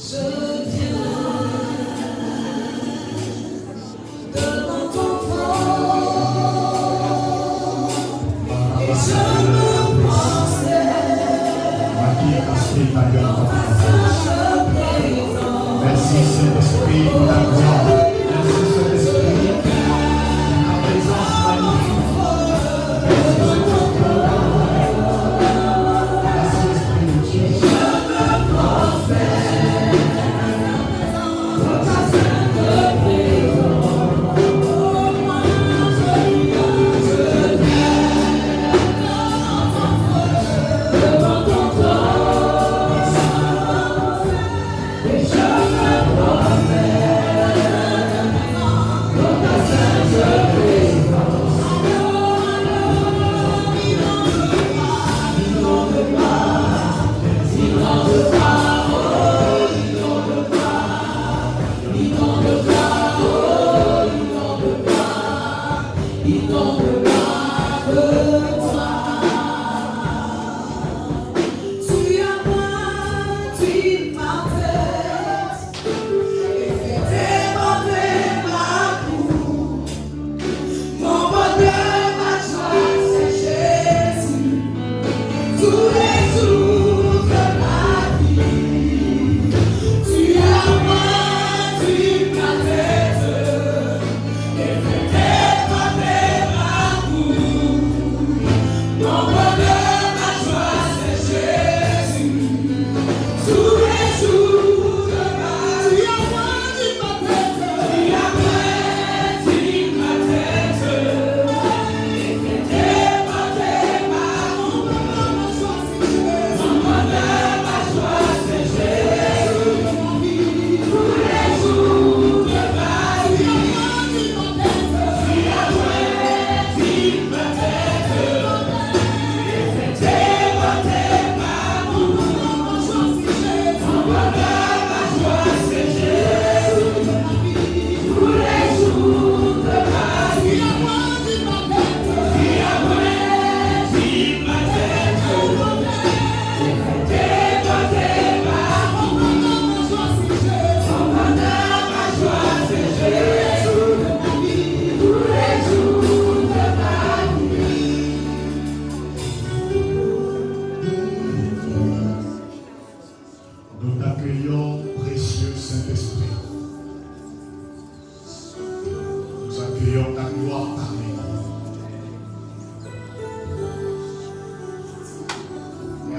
Merci Saint-Esprit pour ta gloire.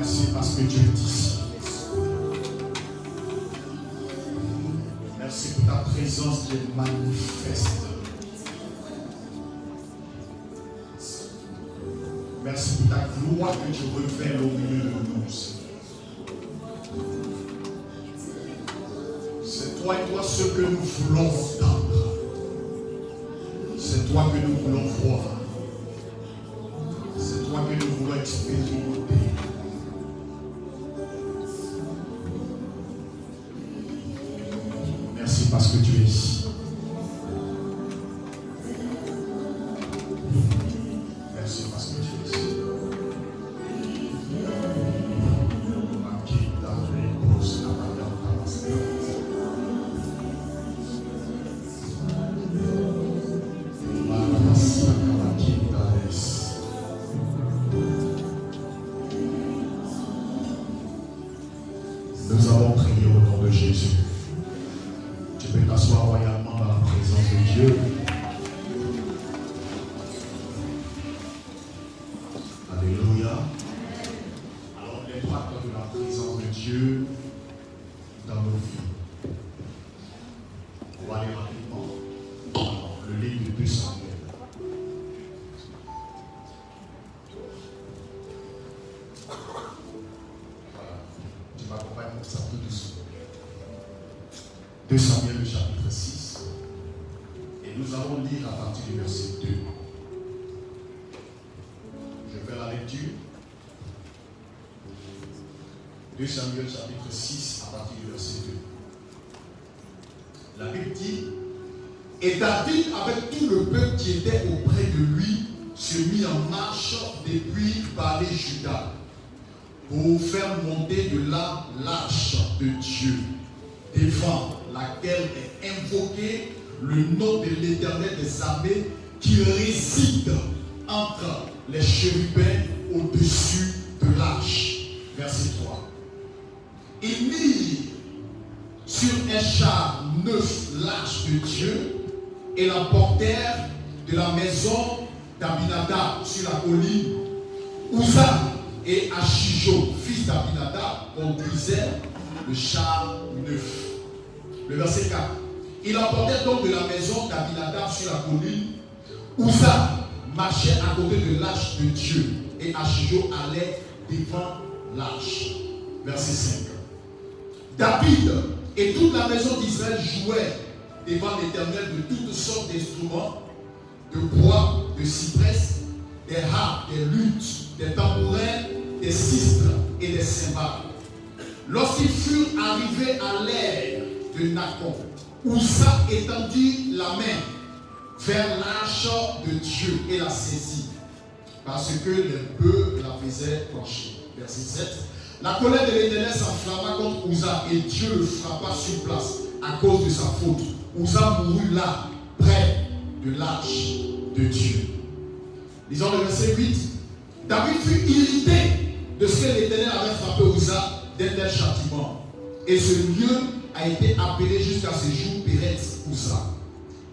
Merci Saint-Esprit pour ta présence magnifique. Merci Esprit de Dieu. Merci pour ta gloire que tu révèles au milieu de nous. C'est toi et toi ce que nous voulons entendre. C'est toi que nous voulons voir. C'est toi que nous voulons expérimenter. Merci parce que tu es ici. Nous avons prié au nom de Jésus. Tu peux t'asseoir royalement dans la présence de Dieu. Alléluia. Alors, on est droit de la présence de Dieu dans nos vies. On va aller rapidement dans le livre de 2 Samuel. Tu m'accompagnes comme ça tout doucement. 2 Samuel, le chapitre 6. Et nous allons lire à partir du verset 2. Je fais la lecture. 2 Samuel, chapitre 6, à partir du verset 2. La Bible dit: et David, avec tout le peuple qui était auprès de lui, se mit en marche depuis Baal-Juda pour faire monter de là l'arche de Dieu. devant laquelle est invoqué le nom de l'Éternel des armées qui réside entre les chérubins au-dessus de l'arche. Verset 3. Ils mirent sur un char neuf l'arche de Dieu et la portèrent de la maison d'Abinadab sur la colline. Uza et Achijo, fils d'Abinadab, conduisaient le char neuf. Le verset 4. Ils apportèrent donc de la maison d'Abinadab sur la colline. Uza marchait à côté de l'arche de Dieu et Achijo allait devant l'arche. Verset 5. David et toute la maison d'Israël jouaient devant l'Éternel de toutes sortes d'instruments, de bois, de cyprès, des harpes, des luttes, des tambourins, des sistres et des cymbales. Lorsqu'ils furent arrivés à l'ère de Nacon, Uza étendit la main vers l'arche de Dieu et la saisit, parce que les bœufs la faisaient pencher. Verset 7. La colère de l'Éternel s'enflamma contre Uza et Dieu le frappa sur place à cause de sa faute. Uza mourut là, près de l'arche de Dieu. Lisons le verset 8. David fut irrité de ce que l'Éternel avait frappé Uza d'un tel châtiment. Et ce lieu a été appelé jusqu'à ce jour Péretz Uza.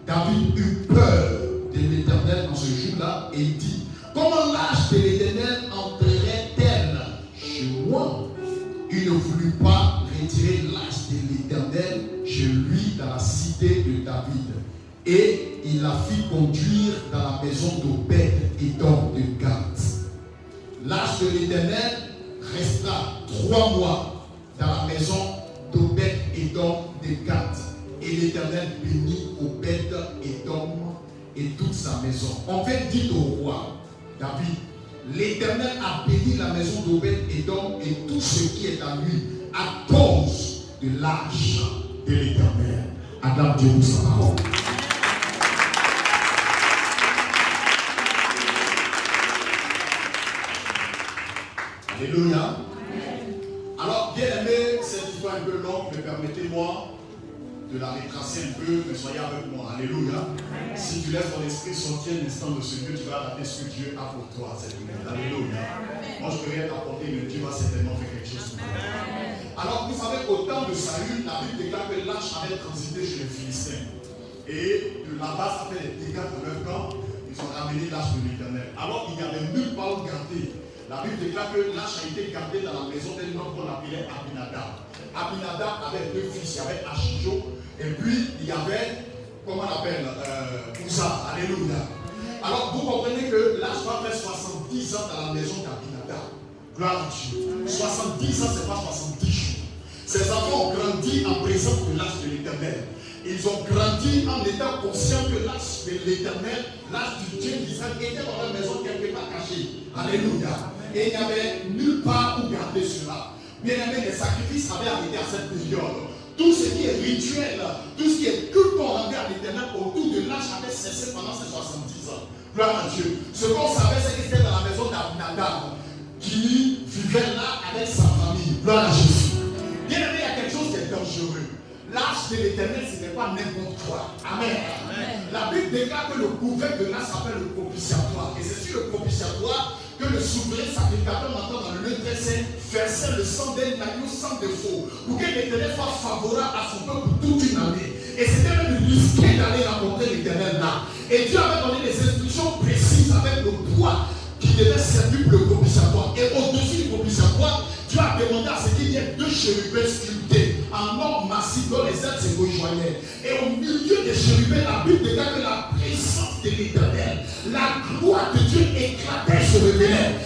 David eut peur de l'Éternel dans ce jour-là et il dit: comment l'arche de l'Éternel entrerait-elle chez moi? Il ne voulut pas retirer l'arche de l'Éternel chez lui dans la cité de David. Et il la fit conduire dans la maison d'Obed Édom de Gath. L'arche de l'Éternel resta 3 mois dans la maison d'Obed Édom de Gath. Et l'Éternel bénit Obed Édom et toute sa maison. En fait, dit au roi David: l'Éternel a béni la maison d'Obed Édom et tout ce qui est à lui à cause de l'arche de l'Éternel. Acclame Dieu pour sa parole. Alléluia. Alors, bien aimé, cette histoire un peu longue, mais permettez-moi de la retracer un peu, mais soyez avec moi. Alléluia. Si tu laisses ton esprit sortir l'instant de ce Dieu, tu vas rater ce que Dieu a pour toi cette nuit. Alléluia. Moi, je ne peux rien t'apporter, mais Dieu va certainement faire quelque chose pour toi. Alors, vous savez, au temps de Saül, la Bible déclare que l'arche avait transité chez les Philistins. Et de là-bas, ça fait des dégâts dans leur camp. Ils ont ramené l'arche de l'Éternel. Alors, il n'y avait nulle part où garder. La Bible déclare que l'arche a été gardée dans la maison d'un homme qu'on appelait Abinadab. Abinadab avait 2 fils, il y avait Achijo, et puis il y avait, comment on appelle, Uza. Alléluia. Alors vous comprenez que l'arche va faire 70 ans dans la maison d'Abinadab. Gloire à Dieu. 70 ans, ce n'est pas 70 jours. Ces enfants ont grandi en présence de l'arche de l'Éternel. Ils ont grandi en étant conscients que l'arche de l'Éternel, l'arche du Dieu d'Israël, était dans leur maison quelque part cachée. Alléluia. Et il n'y avait nulle part où garder cela. Bien aimé, les sacrifices avaient arrêté à cette période. Tout ce qui est rituel, tout ce qui est culte qu'on rendait à l'Éternel autour de l'arche avait cessé pendant ces 70 ans. Gloire à Dieu. Ce qu'on savait, c'est qu'il était dans la maison d'Abinadab, qui vivait là avec sa famille. Gloire à Jésus. Bien aimé, il y a quelque chose qui est dangereux. L'arche de l'Éternel, ce n'est pas n'importe quoi. Amen. Amen. La Bible déclare que le couvert de l'arche s'appelle le propitiatoire. Et c'est sur le propitiatoire que le souverain sacrificateur maintenant dans le lieu très saint versait le sang d'un agneau sans défaut pour que l'Éternel soit favorable à son peuple toute une année. Et c'était même risqué d'aller rencontrer l'Éternel là. Et Dieu avait donné des instructions précises avec le poids qui devait servir pour le propitiatoire. Et au-dessus du propitiatoire, Dieu a demandé à ce qu'il y ait 2 chérubins sculptés en or massif dont les ailes se rejoignaient. Et au milieu des chérubins, la Bible déclare que la présence de l'Éternel, la gloire de Dieu éclatait sur le révélait.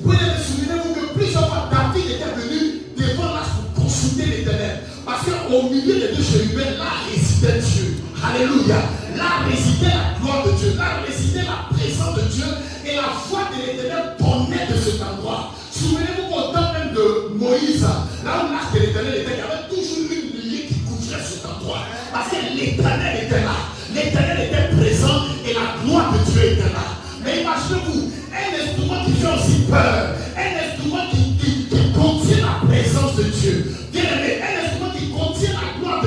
Souvenez-vous que plusieurs fois David était venu devant l'arche pour consulter l'Éternel. Parce qu'au milieu des 2 chérubins, là résidait Dieu. Alléluia. Là résidait la gloire de Dieu. Là résidait la présence de Dieu. Et la voix de l'Éternel donnait de cet endroit. Souvenez-vous qu'au temps même de Moïse, là où l'arche de l'Éternel était, il y avait toujours une nuée qui couvrait cet endroit. Parce que l'Éternel était là. L'Éternel était présent et la gloire de Dieu était là. Mais imaginez-vous, un instrument qui fait aussi peur, un instrument qui contient la présence de Dieu. Bien aimé, un instrument qui contient la gloire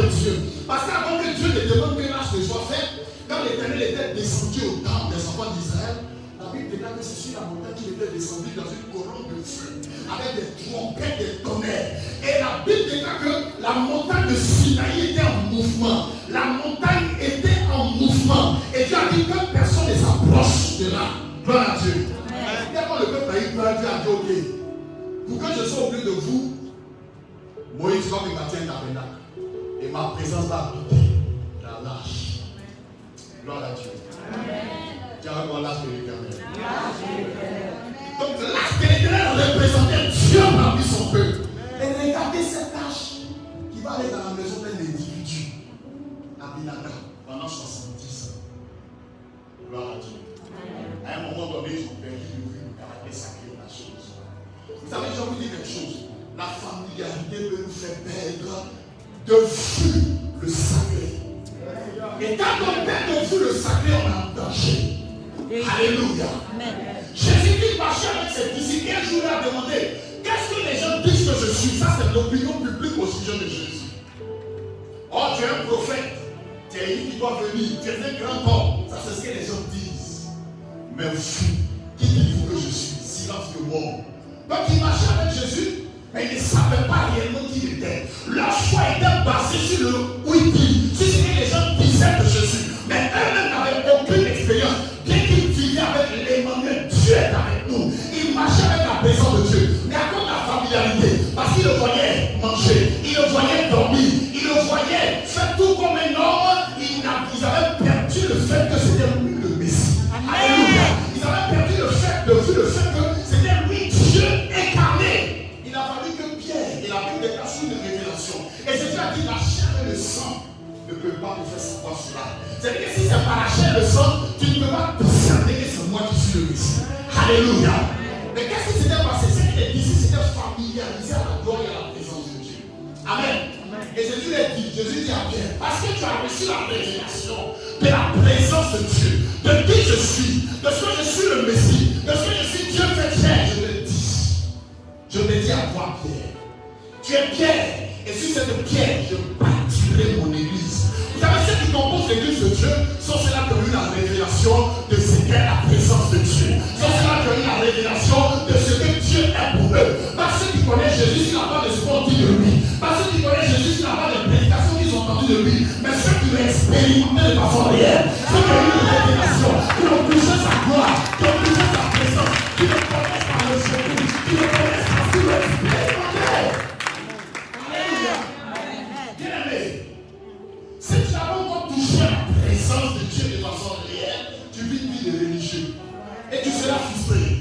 déclare que c'est sur la montagne qu'il était descendu dans une colonne de feu, avec des trompettes, des tonnerres. Et la Bible déclare que la montagne de Sinaï était en mouvement. La montagne était en mouvement. Et Dieu a dit que personne ne s'approche de là. Gloire à Dieu. Quand le peuple a eu peur, Dieu a dit ok, pour que je sois au milieu de vous, Moïse va me bâtir un tabernacle. Et ma présence va habiter la lâche. Gloire à Dieu. Tu as reconnu l'arche de l'Éternel. Donc l'arche de l'Éternel représentait Dieu parmi son peuple. Et regardez cette arche qui va aller dans la maison d'un individu, Abinadab, pendant 70 ans. Gloire à Dieu. À un moment donné, ils ont perdu le caractère sacré de la chose. Vous savez, je vais vous dire quelque chose. La familiarité peut nous faire perdre de vue le sacré. Et quand on perd de vue le sacré, on est en danger. Alléluia. Jésus-Christ marchait avec ses disciples. Un jour, il a demandé qu'est-ce que les gens disent que je suis. Ça, c'est l'opinion publique au sujet de Jésus. Oh, tu es un prophète. Tu es lui qui doit venir. Tu es un grand homme. Ça, c'est ce que les gens disent. Mais vous, qui dites-vous que je suis? Silence de mort. Donc, il marchait avec Jésus. Mais ils ne savaient pas réellement qui il était. Leur foi était basée sur le oui-dit, sur ce que les gens disaient de Jésus. Mais eux-mêmes n'avaient aucune expérience. Bien qu'ils vivaient avec l'Emmanuel, Dieu est avec nous. Ils marchaient avec la présence de Dieu. Mais à cause de la familiarité, parce qu'ils le voyaient manger, ils le voyaient dormir, ils le voyaient faire tout comme un homme, ils avaient perdu le fait que c'était lui le Messie. Alléluia. Ils avaient perdu le fait que c'était lui Dieu incarné. Il a fallu que Pierre, et la Bible déclare sur une révélation. Et Jésus a dit la chair et le sang ne peuvent pas me faire savoir cela. C'est-à-dire que si c'est par la chair et le sang, tu ne peux pas discerner que c'est moi qui suis le Messie. Alléluia. Mais qu'est-ce qui s'était passé? C'est que les disciples s'étaient familiarisés à la gloire et à la présence de Dieu. Amen. Et Jésus dit à Pierre, parce que tu as reçu la révélation de la présence de Dieu, de qui je suis, de ce que je suis le Messie, de ce que je suis Dieu fait chair, je te dis à toi, Pierre, tu es Pierre, et sur cette pierre, je bâtirai mon église. Vous savez, ceux qui composent l'église de Dieu sont ceux-là qui ont eu la révélation de ce qu'est la présence de Dieu. Sont ceux-là qui ont eu la révélation de ce que Dieu est pour eux. Pas ceux qui connaissent Jésus, qui n'ont pas de sport dit de lui. Pas ceux qui connaissent Jésus, qui n'ont pas de prédication qu'ils ont entendu de lui. Mais ceux qui l'ont expérimenté de façon réelle. Ceux qui ont eu une révélation, qui ont touché sa gloire, qui ont touché sa présence, qui le connaissent par le secours, qui le connaissent par ce qu'il a expérimenté. Alléluia. Bien-aimé, si tu n'as pas encore touché la présence de Dieu de façon réelle, tu vis une vie de religieux. Et tu seras frustré.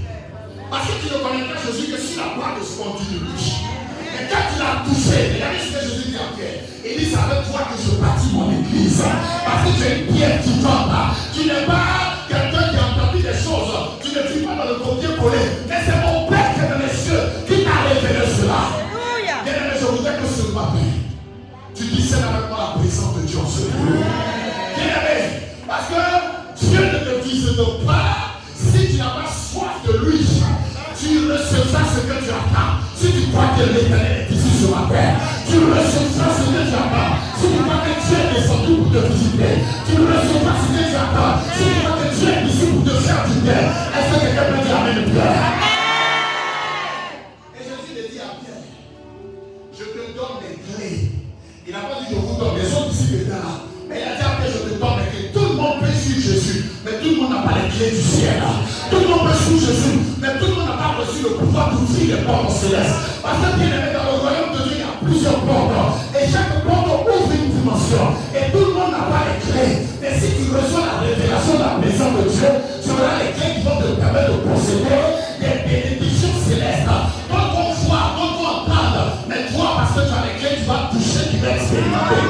Parce que tu ne connais pas Jésus que si la part de ce qu'on dit de lui. Et quand tu l'as touché, regardez ce que Jésus dit à Pierre. Il dit, c'est avec toi que je bâtis mon église. Parce que tu es une pierre qui tombe. Tu n'es pas quelqu'un qui a entendu des choses. Tu ne vis pas dans le copier-coller. Mais c'est mon Père qui est dans les cieux qui t'a révélé cela. Bien-aimé, je voudrais que ce matin, tu discernes avec moi la présence de Dieu en ce lieu. Bien-aimé, parce que Dieu ne te visite pas si tu n'as pas soif de lui. Tu recevras ce que tu attends. Si tu crois que l'Éternel est ici sur la terre, tu recevras ce que tu attends. Si tu crois que Dieu est descendu pour te visiter, tu recevras ce que tu attends. Si tu crois que Dieu est ici pour te faire du bien, est-ce que quelqu'un peut dire Amen, Pierre? Et Jésus le dit à Pierre, je te donne les clés. Il n'a pas dit je vous donne, les autres disciples étaient là. Mais il a dit à Pierre, je te donne les clés. Tout le monde peut suivre Jésus, mais tout le monde n'a pas les clés du ciel. Tout le monde peut suivre Jésus, mais tout le monde n'a pas reçu le pouvoir d'ouvrir les portes célestes. Parce que bien aimé, dans le royaume de Dieu, il y a plusieurs portes. Et chaque porte ouvre une dimension. Et tout le monde n'a pas les clés. Mais si tu reçois la révélation de la présence de Dieu, tu auras les clés qui vont te permettre de posséder des bénédictions célestes. Donc on voit, on va entendre. Mais toi, parce que tu as les clés, tu vas toucher, tu vas expérimenter.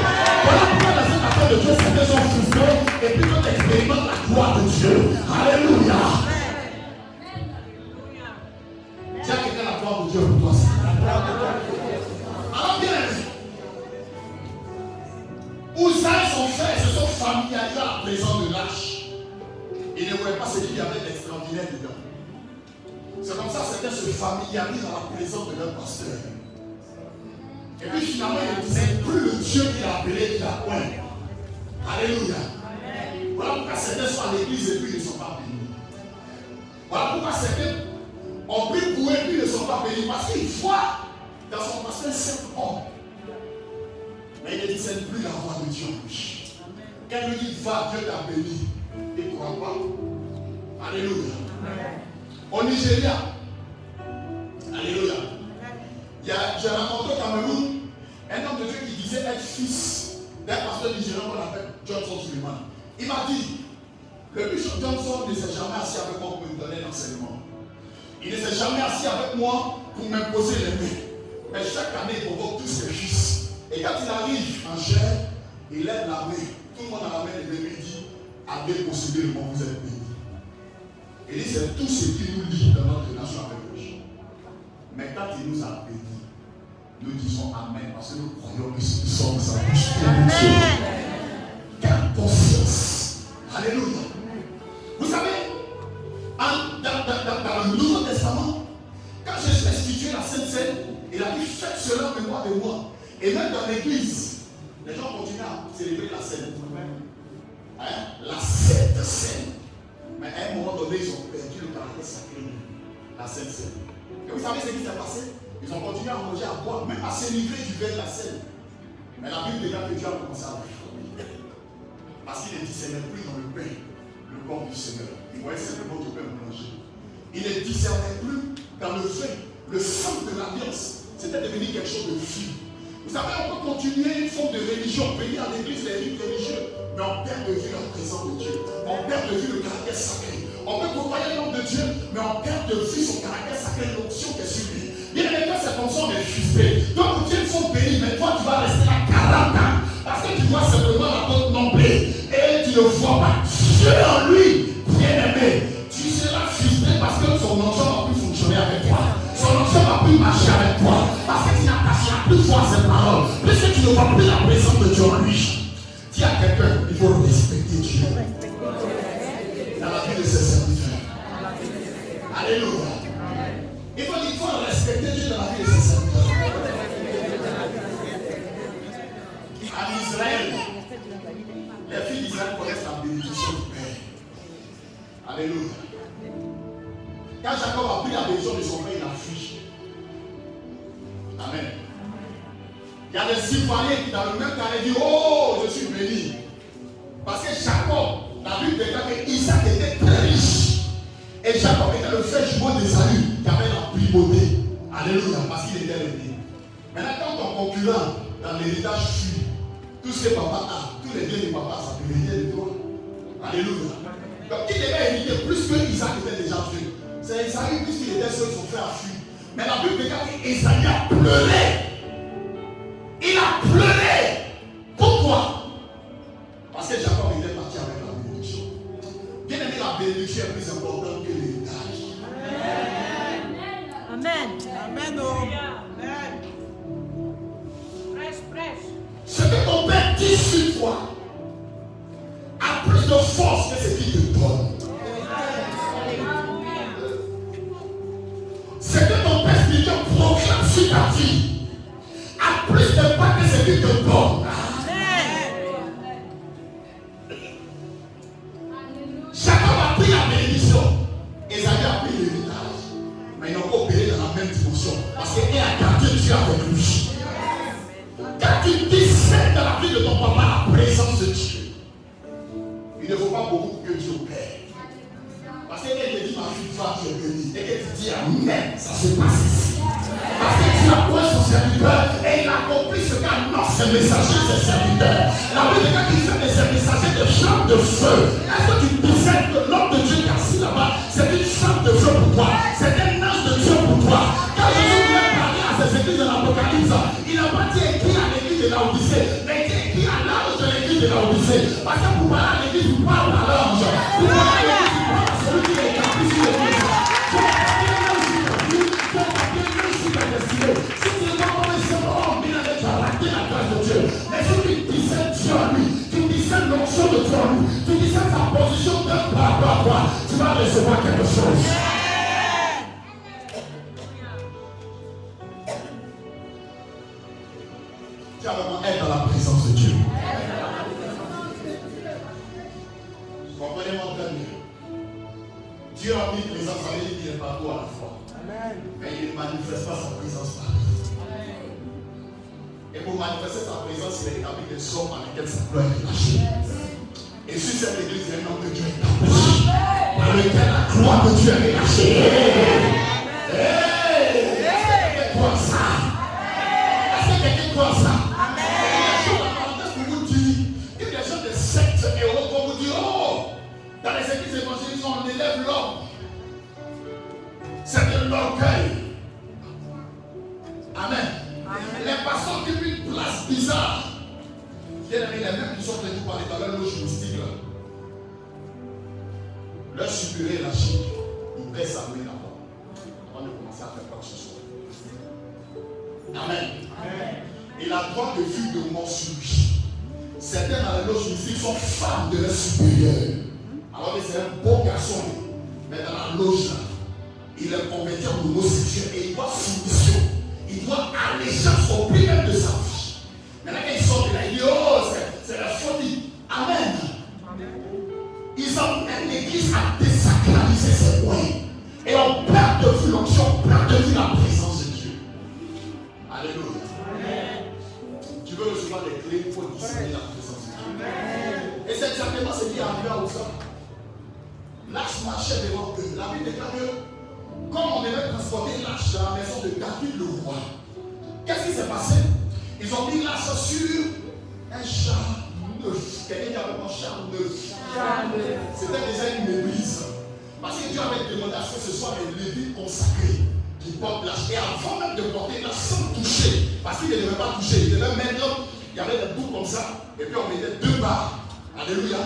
Voilà pourquoi dans cette affaire de Dieu, certains sont frustrés. Et puis quand tu expérimentes la gloire de Dieu. Alléluia. Tiens, quelqu'un la gloire de Dieu pour toi. Alors bien aimé, Uza et son frère se sont familiarisés à la présence de l'arche. Ils ne voyaient pas ce qu'il y avait d'extraordinaire dedans. C'est comme ça que certains se familiarisent à la présence de leur pasteur. Et puis finalement, ils ne disaient plus le Dieu qu'il a appelé, qu'il a point. Alléluia. Voilà pourquoi certains sont à l'église et puis ils ne sont pas bénis. Voilà pourquoi certains ont pris pour eux qu'ils ne sont pas bénis. Parce qu'ils voient dans son passé un simple homme. Mais il ne discerne plus la voix de Dieu en lui. Quand il dit va, Dieu t'a béni, il ne croit pas. Alléluia. Au Nigeria, alléluia. J'ai rencontré au Cameroun un homme de Dieu qui disait être fils d'un pasteur nigérian qu'on appelle Johnson Suleiman. Il m'a dit, le bishop Johnson ne s'est jamais assis avec moi pour me donner l'enseignement. Il ne s'est jamais assis avec moi pour m'imposer les mains. Mais chaque année, il convoque tous ses fils. Et quand il arrive en chair, il lève la main. Tout le monde a la main et lui dit, avez possédé le monde, vous êtes bénis. Il dit, c'est tout ce qui nous lie dans notre nation avec lui. Mais quand il nous a bénis, nous disons Amen parce que nous croyons que nous sommes sa bouche. Quelle conscience. Alléluia. Vous savez, dans le Nouveau Testament, quand Jésus a institué la Sainte Seine, il a dit faites cela en mémoire de moi. Et même dans l'église, les gens continuent à célébrer la Seine. Hein? La Sainte Seine. Mais à un moment donné, ils ont perdu le caractère sacré de la Sainte Seine. Et vous savez ce qui s'est passé? Ils ont continué à manger, à boire, même à s'élivrer du verre de la Seine. Mais la Bible déclare que Dieu a commencé à réformer. Parce qu'il ne discernait plus dans le pain le corps du Seigneur. Il voyait simplement du pain manger. Il ne discernait plus dans le vin, le sang de l'alliance. C'était devenu quelque chose de fou. Vous savez, on peut continuer une forme de religion, venir à l'église, les rites religieux, mais on perd de vue la présence de Dieu. On perd de vue le caractère sacré. On peut côtoyer l'homme de Dieu, mais on perd de vue son caractère sacré, l'onction qui est sur lui. Bien aimé, quand c'est comme ça, on est crispé. Donc Dieu faut bénir, mais toi tu vas rester là 40 ans. Parce que tu vois simplement la porte nombrée. Et tu ne vois pas Dieu en lui. Bien aimé, tu seras crispé parce que son onction va plus fonctionner avec toi. Son onction va plus marcher avec toi. Parce que tu n'attacheras plus foi à ses paroles. Puisque tu ne vois plus la présence de Dieu en lui. Dis à quelqu'un, il faut respecter Dieu. Dans la vie de ses serviteurs. Alléluia. Il faut respecter Dieu dans la vie de ses serviteurs. En Israël, les filles d'Israël connaissent la bénédiction du Père. Alléluia. Quand Jacob a pris la bénédiction de son Père, il a fui. Amen. Il y a des Ivoiriens qui dans le même carré disent oh, je suis béni. Parce que Jacob, la Bible déclare que Isaac était très riche. Et Jacob était le frère jumeau d'Ésaü qui avait la primauté. Alléluia, parce qu'il était l'aîné. Maintenant, quand ton concurrent dans l'héritage fuit, tout ce que papa a, tous les biens de papa, ça peut hériter de toi. Alléluia. Donc, qui devait hériter plus que Isaac était déjà fui? C'est Ésaü, puisqu'il était seul, son frère a fui. Mais la Bible déclare qu'Ésaü a pleuré. Il a pleuré. Pourquoi? Parce que Jacob était parti avec la bénédiction. Bien aimé, la bénédiction est plus importante que l'héritage. Amen. Amen. Amen. Prêche. Ce que ton père dit sur toi a plus de force que ce qu'il te donne. Ce que ton père spirituel proclame sur ta vie a plus d'impact que ce qu'il te donne. Jacob a pris la bénédiction. Esaü a pris l'héritage. Mais ils n'ont pas opéré dans la même dimension. Parce qu'il a gardé Dieu avec lui. Quand tu discernes dans la vie de ton papa la présence de Dieu, il ne faut pas beaucoup que Dieu opère. Parce que quand il te dit ma fille, toi tu es bénie, et que tu dis amen, ça se passe ici. Parce que tu as point son serviteur et il a compris ce qu'annonce ses messagers, ses serviteurs. La Bible dit qu'il fait des messagers de champs de feu. Est-ce que tu discernes que l'homme de Dieu qui est assis là-bas, c'est une chambre de feu pour toi? C'est un ange de Dieu pour toi. Quand Jésus voulait parler à ses églises de l'Apocalypse, il n'a pas dit écrit à l'église de l'Odyssée, mais il dit écrit à l'ange de l'église de l'Odyssée. Parce que pour parler à l'église, vous parlez à l'ange. Pour parler à l'église, vous parlez à celui qui est établi sur l'église. Si tu n'es pas mauvais, c'est bon, mais il a raté la grâce de Dieu. Mais si tu discernes Dieu en lui, tu discernes l'onction de Dieu en lui, tu discernes sa position d'un par rapport à toi, tu vas recevoir quelque chose. Tu vas vraiment être dans la présence de Dieu. Comprenez-moi très bien. Dieu a mis présence, ça veut dire qu'il est partout à la fois. Amen. Mais il ne manifeste pas sa présence partout. Et pour manifester sa présence, il a établi des hommes dans lesquels sa gloire est relâchée. Et sur cette église, il y a un homme de Dieu établi, dans lequel la gloire de Dieu est relâchée. Quelqu'un croit ça? Est-ce que quelqu'un croit ça? Pour vous dire, il y a des gens de sectes et on vous dire, oh, dans les églises évangéliques, on élève l'homme. C'est de l'orgueil. Amen. Les pasteurs qui ont une place bizarre. Il y a les mêmes qui sont venus parler dans leur loge mystique. Leur supérieur est lâché. Il baisse sa main d'abord avant de commencer à faire quoi que ce soit. Amen. Il a droit de fuir de mort sur lui. Certains dans les loges mystiques sont femmes de leur supérieur. Alors que c'est un beau garçon. Mais dans la loge là, il est converti en homosexuel et il doit soumission. Il doit allégeance au prix même de sa vie. Maintenant, quand ils sortent de là, il dit, oh, c'est la folie. Amen. Ils ont l'église à désacraliser ses moyens. Et on perd de vue l'onction, on perd de vue la présence de Dieu. Alléluia. Amen. Tu veux recevoir les clés pour discerner la présence de Dieu. Et c'est exactement ce qui est arrivé à Ouza. L'âge marchait devant eux. La Bible déclare que comme on devait transporter l'arche dans la maison de David le roi, qu'est-ce qui s'est passé? Ils ont mis l'arche sur un char neuf. Quelqu'un dit avec moi char neuf. C'était déjà une église. Parce que Dieu avait demandé à ce que ce soit les Lévites consacrés qui portent l'arche. Et avant même de porter l'arche sans toucher, parce qu'ils ne devaient pas toucher, ils devaient mettre, il y avait des bouts comme ça, et puis on mettait 2 barres. Alléluia.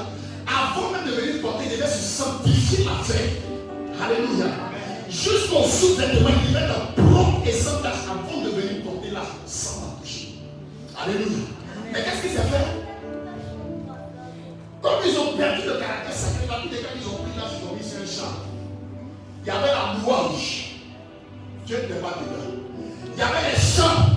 Avant même de venir porter, ils devaient se sanctifier la fête. Alléluia. Jusqu'au sous-vêtement, il devait être propre et sans tache avant de venir porter l'arche sans la toucher. Alléluia. Mais qu'est-ce qui s'est fait? Comme ils ont perdu le caractère sacré, la vie des gars, ils ont pris l'arche, ils ont mis sur un champ. Il y avait la louange. Dieu n'était pas dedans. Il y avait les chants.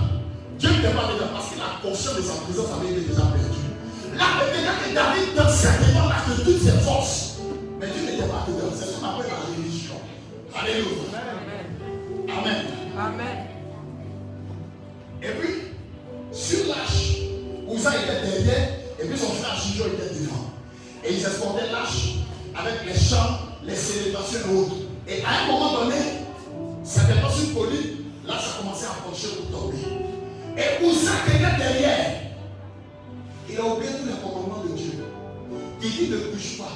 Dieu n'était pas dedans parce que la conscience de sa présence avait été déjà perdue. Là, maintenant que David donne certainement l'acte de toutes ses forces. Mais Dieu n'était pas dedans. C'est ce qu'on appelle la religion. Alléluia. Amen. Amen. Et puis, sur l'arche, Ouza était derrière, et puis son frère Chijo était devant. Et ils escortaient l'arche avec les chants, les célébrations et autres. Et à un moment donné, c'était pas sur colline, l'arche a commencé à pencher pour tomber. Et Ouza qui était derrière, il a oublié tous les commandements de Dieu. Il dit ne touche pas.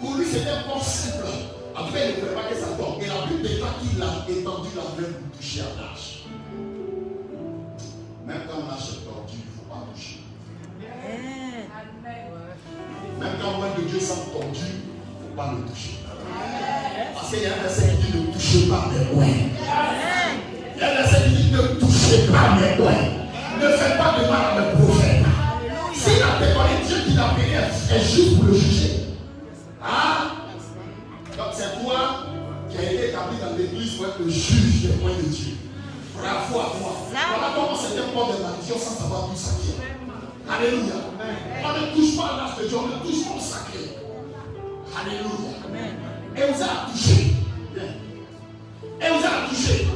Pour lui, c'était un point simple. En tout cas, il ne voulait pas que ça tombe. Et la Bible déclare qu'il a étendu la main pour toucher à l'arche. Même quand l'arche est tordue, il ne faut pas toucher. Même quand la main de Dieu semble tordue, il ne faut pas le toucher. Parce qu'il y a un verset qui dit ne touchez pas mes loin. Il y a un verset qui dit ne touchez pas mes loin. Ne faites pas de mal à mes prophètes. S'il a déconné, Dieu qui l'a payé est juste pour le juger. Ah? Donc c'est toi qui as été établi dans l'église pour être le juge des points de Dieu. Bravo à toi. Voilà comment c'était porte de malédiction sans savoir tout ça qui est. Alléluia. On ne touche pas à l'âge de Dieu, on ne touche pas au sacré. Alléluia. Et vous avez touché. Et vous avez touché.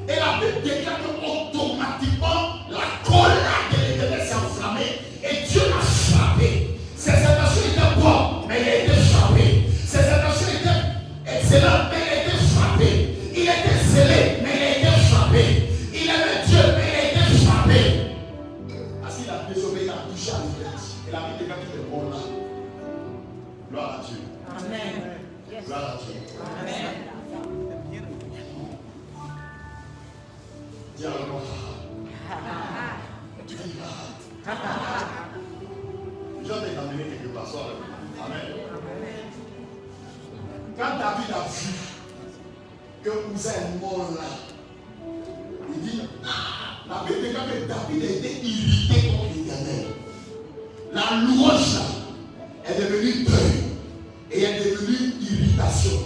Et la Bible déclare qu'automatiquement la colère de l'Éternel s'est enflammée et Dieu l'a frappé. Ses intentions étaient bonnes, mais il a été frappé. Ses intentions étaient excellentes, mais il a été frappé. Il était zélé, mais il a été frappé. Il aimait Dieu, mais il a été frappé. Parce qu'il a désobéi, il a touché à l'église. Et la Bible déclare qu'il est bon là. Gloire à Dieu. Amen. Gloire à Dieu. Amen. Dis alors, je vais t'emmener quelque part. Amen. Quand David a vu que Ouza est mort là, il dit, la Bible déclare que David a été irrité contre l'Éternel. La louange là est devenue deuil et est devenue irritation.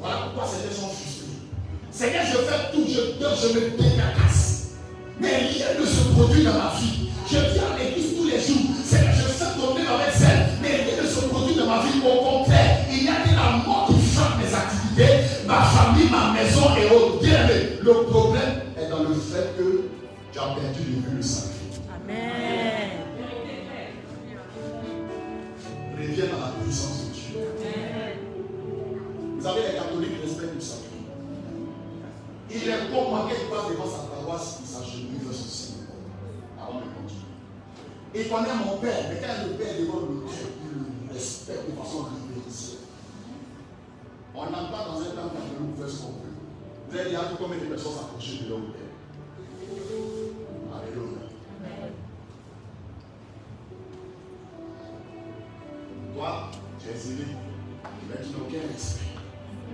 Voilà pourquoi c'était son frustré. Seigneur, je fais tout, je me décacasse. Mais rien ne se produit dans ma vie. Je viens à l'église tous les jours. Seigneur, je fais tourner avec celle. Mais rien ne se produit dans ma vie. Au contraire, il y a de la mort qui frappe mes Tu as perdu de vue le salut. Amen. Reviens dans la puissance de Dieu. Vous savez, les catholiques respectent le salut. Il est bon manquer de passe devant sa paroisse, il s'agenouille, il fait ceci avant de continuer. Il connaît mon père, mais quand le père est devant l'autel, il le respecte de façon révérentielle. On n'entend pas dans un temps où vous faites ce qu'on veut. Vous avez dit à tout combien de personnes s'approcher de leur père. Alléluia. Toi, tu es zélé, mais tu n'as aucun respect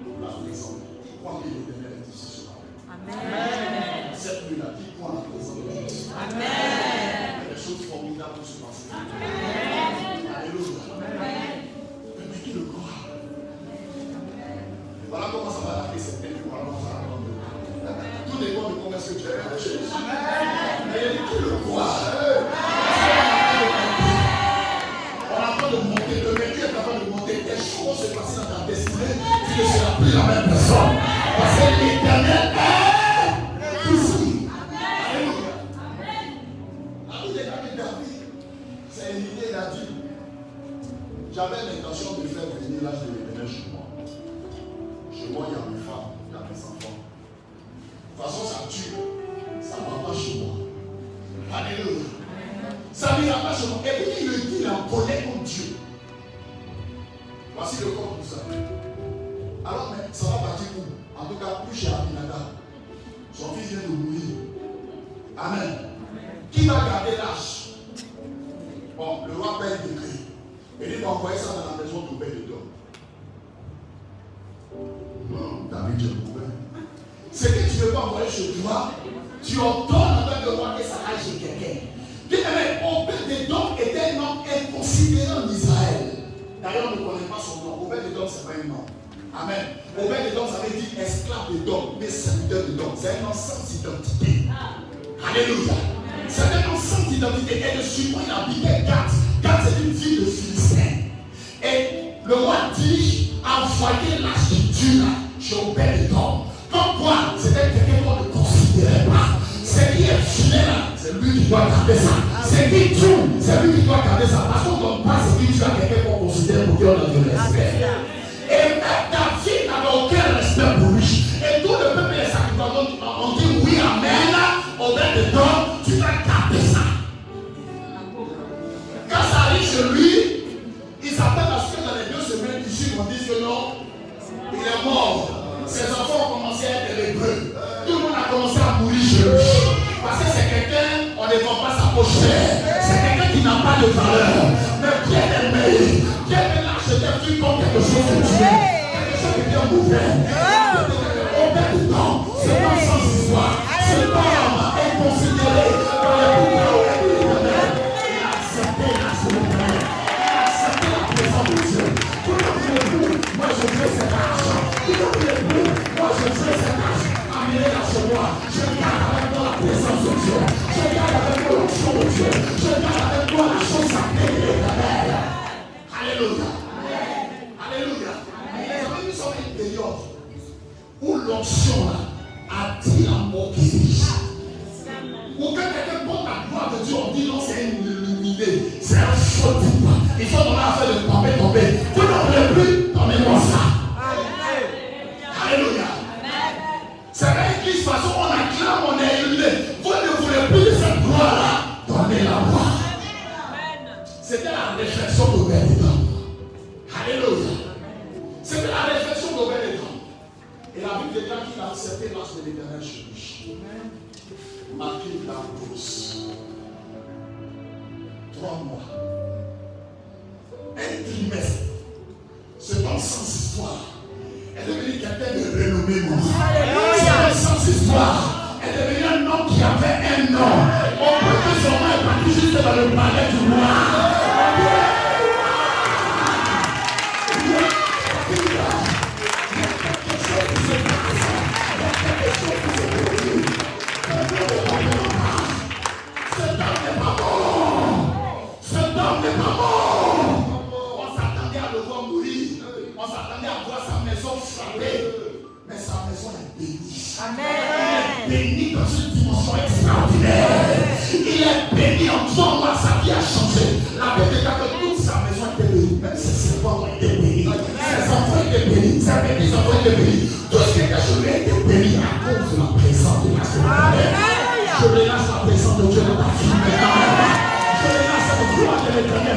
pour la maison. Tu crois que l'Éternel est ici sur la terre. Amen. Cette nuit-là, tu crois la présence de Dieu. Amen. Il y a des choses formidables pour se passer. Amen. Alléluia. Mais qui le croit? Voilà comment ça va attaquer certaines fois. Tout dépend de comment est-ce que tu es marché. Mais qui le croit? On a pas de monter, le mec est capable de monter. Des choses se passer dans ta destinée. Tu ne seras plus la même personne. Parce que l'Éternel est ici. Alléluia. La vie de David, c'est une idée d'adulte. J'avais l'intention de faire venir l'âge de l'Éternel chez moi. Chez moi, il y a mes femmes, il y a mes enfants. De toute façon, ça tue. Ça ne va pas chez moi. Alléluia. Ça n'ira pas chez moi. Et puis il le dit, il en connaît comme Dieu. Voici le corps pour ça. Alors, mais ça va partir où? En tout cas, plus chez Abinadab. Son fils vient de mourir. Amen. Qui va garder l'âge? Bon, le roi paye le décret. Et il va envoyer ça dans la maison de Obed-Edom. David, je le pouvais. Ce que tu ne veux pas envoyer chez toi, tu ordonnes en tant que roi que ça aille chez quelqu'un. Obed-Edom était un homme inconsidéré en Israël. D'ailleurs, on ne connaît pas son nom. Obed-Edom, ce n'est pas un nom. Amen. Obed-Edom, ça veut dire esclave d'Edom, mais serviteur d'Edom. C'est un nom sans identité. Alléluia. C'est un nom sans identité. Et dessus, il habitait Gath. Gath, c'est une ville de Philistins. Et le roi dit, envoyez l'architecture chez Obed-Edom. Comme quoi, c'était quelqu'un qu'on ne considérait pas. C'est qui est fidèle, c'est lui qui doit garder ça. C'est qui tourne, c'est lui qui doit garder ça. Parce qu'on ne donne pas ce qui tue à quelqu'un qu'on considère pour qu'il ait du respect. Et même David n'avait aucun respect pour lui. Et tout le peuple des sacrificateurs ont dit oui, amen. Obed-Edom, tu dois garder ça. Quand ça arrive chez lui, il s'attend à ce que dans les 2 semaines qui suivent, on dise que non, il est mort. Ses enfants ont commencé à être lépreux. Tout le monde a commencé à mourir chez lui. Parce que c'est quelqu'un, on ne vend pas sa pochette. C'est quelqu'un qui n'a pas de valeur. Mais bien aimé, l'architecte fut comme quelque chose de Dieu. Quelque chose de bien mauvais. Obed-Edom, c'est pas sans histoire. C'est pas inconsidéré dans les pouvoirs de l'Éternel. Il a accepté la souveraineté. Il a accepté la présence de Dieu. Tout le monde, moi je veux cet argent. Tout le monde, moi je veux cet argent. Amenez-la chez moi. Je garde avec moi la présence de Dieu. Je garde avec moi l'onction de Dieu. Je garde avec moi la chose sacrée de l'Éternel. Alléluia. Alléluia. Nous sommes une période où l'onction attire la moquerie. Ou quand quelqu'un porte la gloire de Dieu, on dit non, c'est un illuminé. C'est un faux type. Il faut donner à faire de tomber. Vous n'en voulez plus, donnez-moi ça. Alléluia. C'est l'église, de toute façon, on acclame, on est illuminé. Vous ne voulez plus de cette gloire-là, donnez-la-moi. C'était la réflexion d'Obed-Edom. Alléluia. C'était la réflexion d'Obed-Edom. Et la Bible déclare qu'il a accepté l'âge de l'Éternel chez lui. Marqué la grosse. 3 mois. Un trimestre. Ce temps sans histoire. Elle est devenue quelqu'un de renommé. C'est sans histoire. Elle est devenue un homme qui avait un nom. On peut que son nom est parti juste dans le palais du roi. Amen. Béni dans une dimension extraordinaire.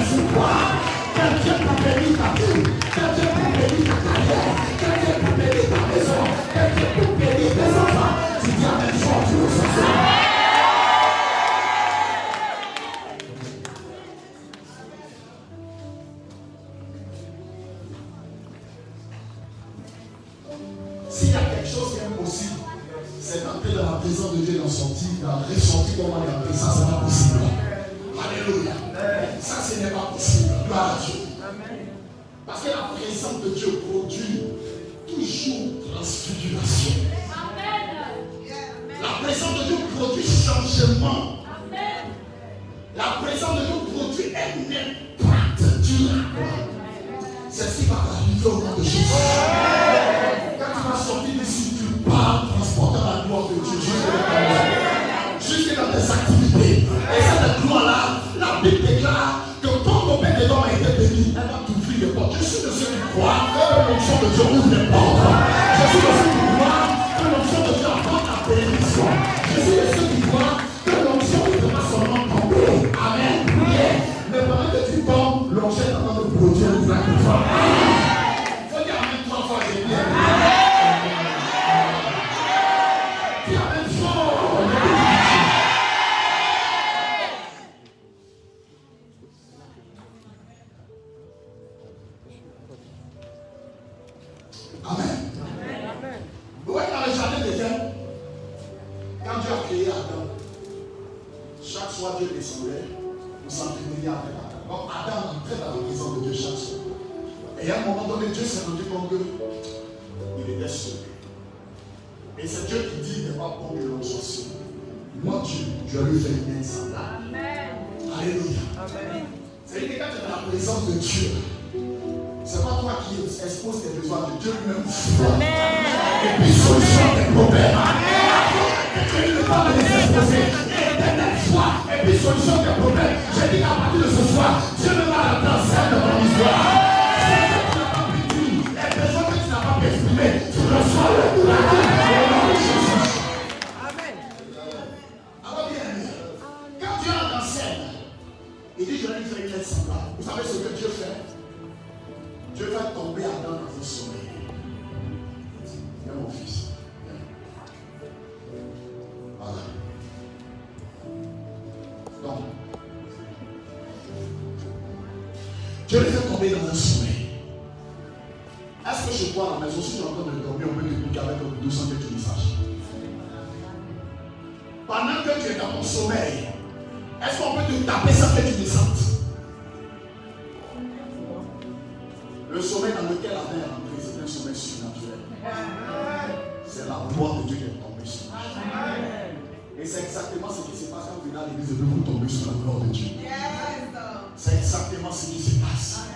sur toi. Que Dieu t'a béni ta vie. Que Dieu t'a béni ta carrière. Que Dieu t'a béni ta maison. Que Dieu t'a béni tes enfants. Tu dis Amen fort, tu le sens. S'il y a quelque chose qui est impossible, c'est d'entrer dans la présence de Dieu, d'en sortir, d'en ressortir comme on l'a appelé. Ça, c'est pas possible. Alléluia. Ça, ce n'est pas possible. Gloire à Dieu. Parce que la présence de Dieu produit toujours transfiguration. La présence de Dieu produit changement. La présence de Dieu produit un impact durable. C'est ce qui va arriver au nom de Jésus. Quand tu vas sortir d'ici, tu pars transportant la gloire de Dieu jusque dans tes activités. Et cette gloire-là, la Bible déclare que quand mon père des hommes a été béni, elle va t'ouvrir les portes. Je suis de ceux qui croient que l'onction de Dieu ouvre les portes. Je suis de ceux qui croient que l'onction de Dieu apporte la bénédiction. Je suis de ceux qui croient que l'onction ne peut pas seulement tomber. Amen. Mais pendant que tu tombes, l'onction est en train de produire une vraie foi. Il faut dire Amen 3 fois, j'ai dit. Dis Amen fort. Amen. Vous voyez dans le jardin d'Éden, quand Dieu a créé Adam, chaque soir Dieu descendait pour s'entretenir avec Adam. Donc Adam entrait dans la maison de Dieu chaque soir. Et à un moment donné, Dieu s'est rendu compte qu'il était sauvé. Et c'est Dieu qui dit, n'est pas bon que l'on soit sauvé. Moi, Dieu, je lui fais une semblable. Alléluia. C'est-à-dire que quand tu es dans la présence de Dieu, c'est pas toi qui exposes tes besoins de Dieu lui-même. Et puis solution des problèmes. Dieu ne pas les exposer. Éternelle foi. Et puis solution des problèmes. J'ai dit qu'à partir de ce soir, Dieu ne va la danser dans ton histoire. Les besoins que tu n'as pas pu exprimer, tu reçois le courage. Amen. Alors bien aimé, quand Dieu entre en scène, il dit je vais lui faire une lettre semblable. Vous savez ce que Dieu fait? Dieu va tomber Adam dans un sommeil. Viens mon fils. Viens. Voilà. Donc, Dieu le fait tomber dans un sommeil. Est-ce que chez toi à la maison, si tu es en train de dormir, on peut t'écouter avec un douce sans que tu le saches? Pendant que tu es dans ton sommeil, est-ce qu'on peut te taper sans que tu le sentes? Le sommeil dans lequel la mère est entrée, c'est un sommeil surnaturel. C'est la gloire de Dieu qui est tombée sur nous. Et c'est exactement ce qui se passe quand vous venez à l'église et vous tombez sur la gloire de Dieu. C'est exactement ce qui se passe.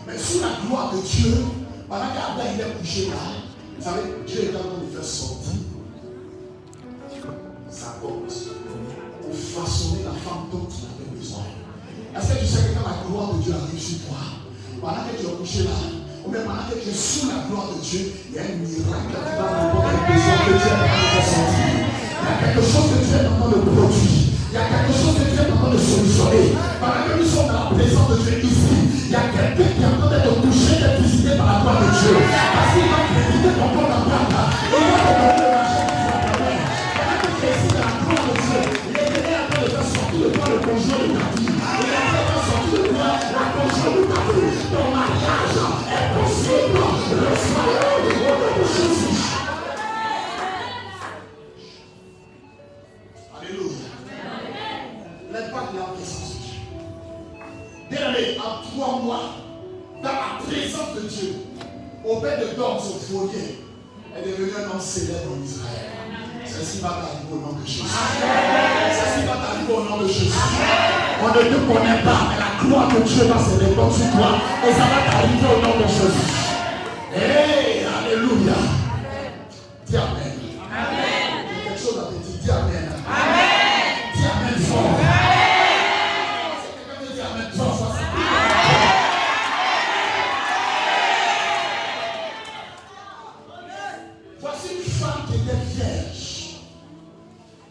Mais sous la gloire de Dieu, pendant qu'Adam il est couché là, vous savez, Dieu est en train de faire sortir sa porte pour façonner la femme dont il avait besoin. Est-ce que tu sais que quand la gloire de Dieu arrive sur toi, pendant que tu es couché là, ou même pendant que tu es sous la gloire de Dieu, il y a un miracle qui va répondre à une besoin que Dieu est en train de faire sortir. Il y a quelque chose que Dieu est en train de produire. Il y a quelque chose que Dieu est en train de solutionner. Pendant que nous sommes dans la présence de Dieu ici, il y a quelqu'un qui est en train d'être touché, d'être visité par la gloire de Dieu. Parce qu'il va créditer ton corps en droite. Il va te donner le marché qui va permettre. Pendant que tu es ici dans la gloire de Dieu, il est venu en train de faire sortir de toi le conjoint de ta vie. Il est en train de faire sortir de toi la conjoint de ta vie. Ton mariage est possible. Reçois-le au nom de Jésus. Alléluia. L'impact de la présence de Dieu. Bien-aimé, en 3 mois, dans la présence de Dieu, Obed-Edom, son foyer, est devenu un homme célèbre en Israël. C'est ce qui va t'arriver au nom de Jésus. C'est ce qui va t'arriver au nom de Jésus. On ne te connaît pas, mais la gloire de Dieu va se répandre sur toi. Et ça va t'arriver au nom de Jésus. Hey, alléluia. Dis Amen. Amen. Il y a quelque chose à te dire. Dis Amen. Amen. Dis Amen fort. C'est quelqu'un qui dit Amen 3 fois. Voici une femme qui était vierge.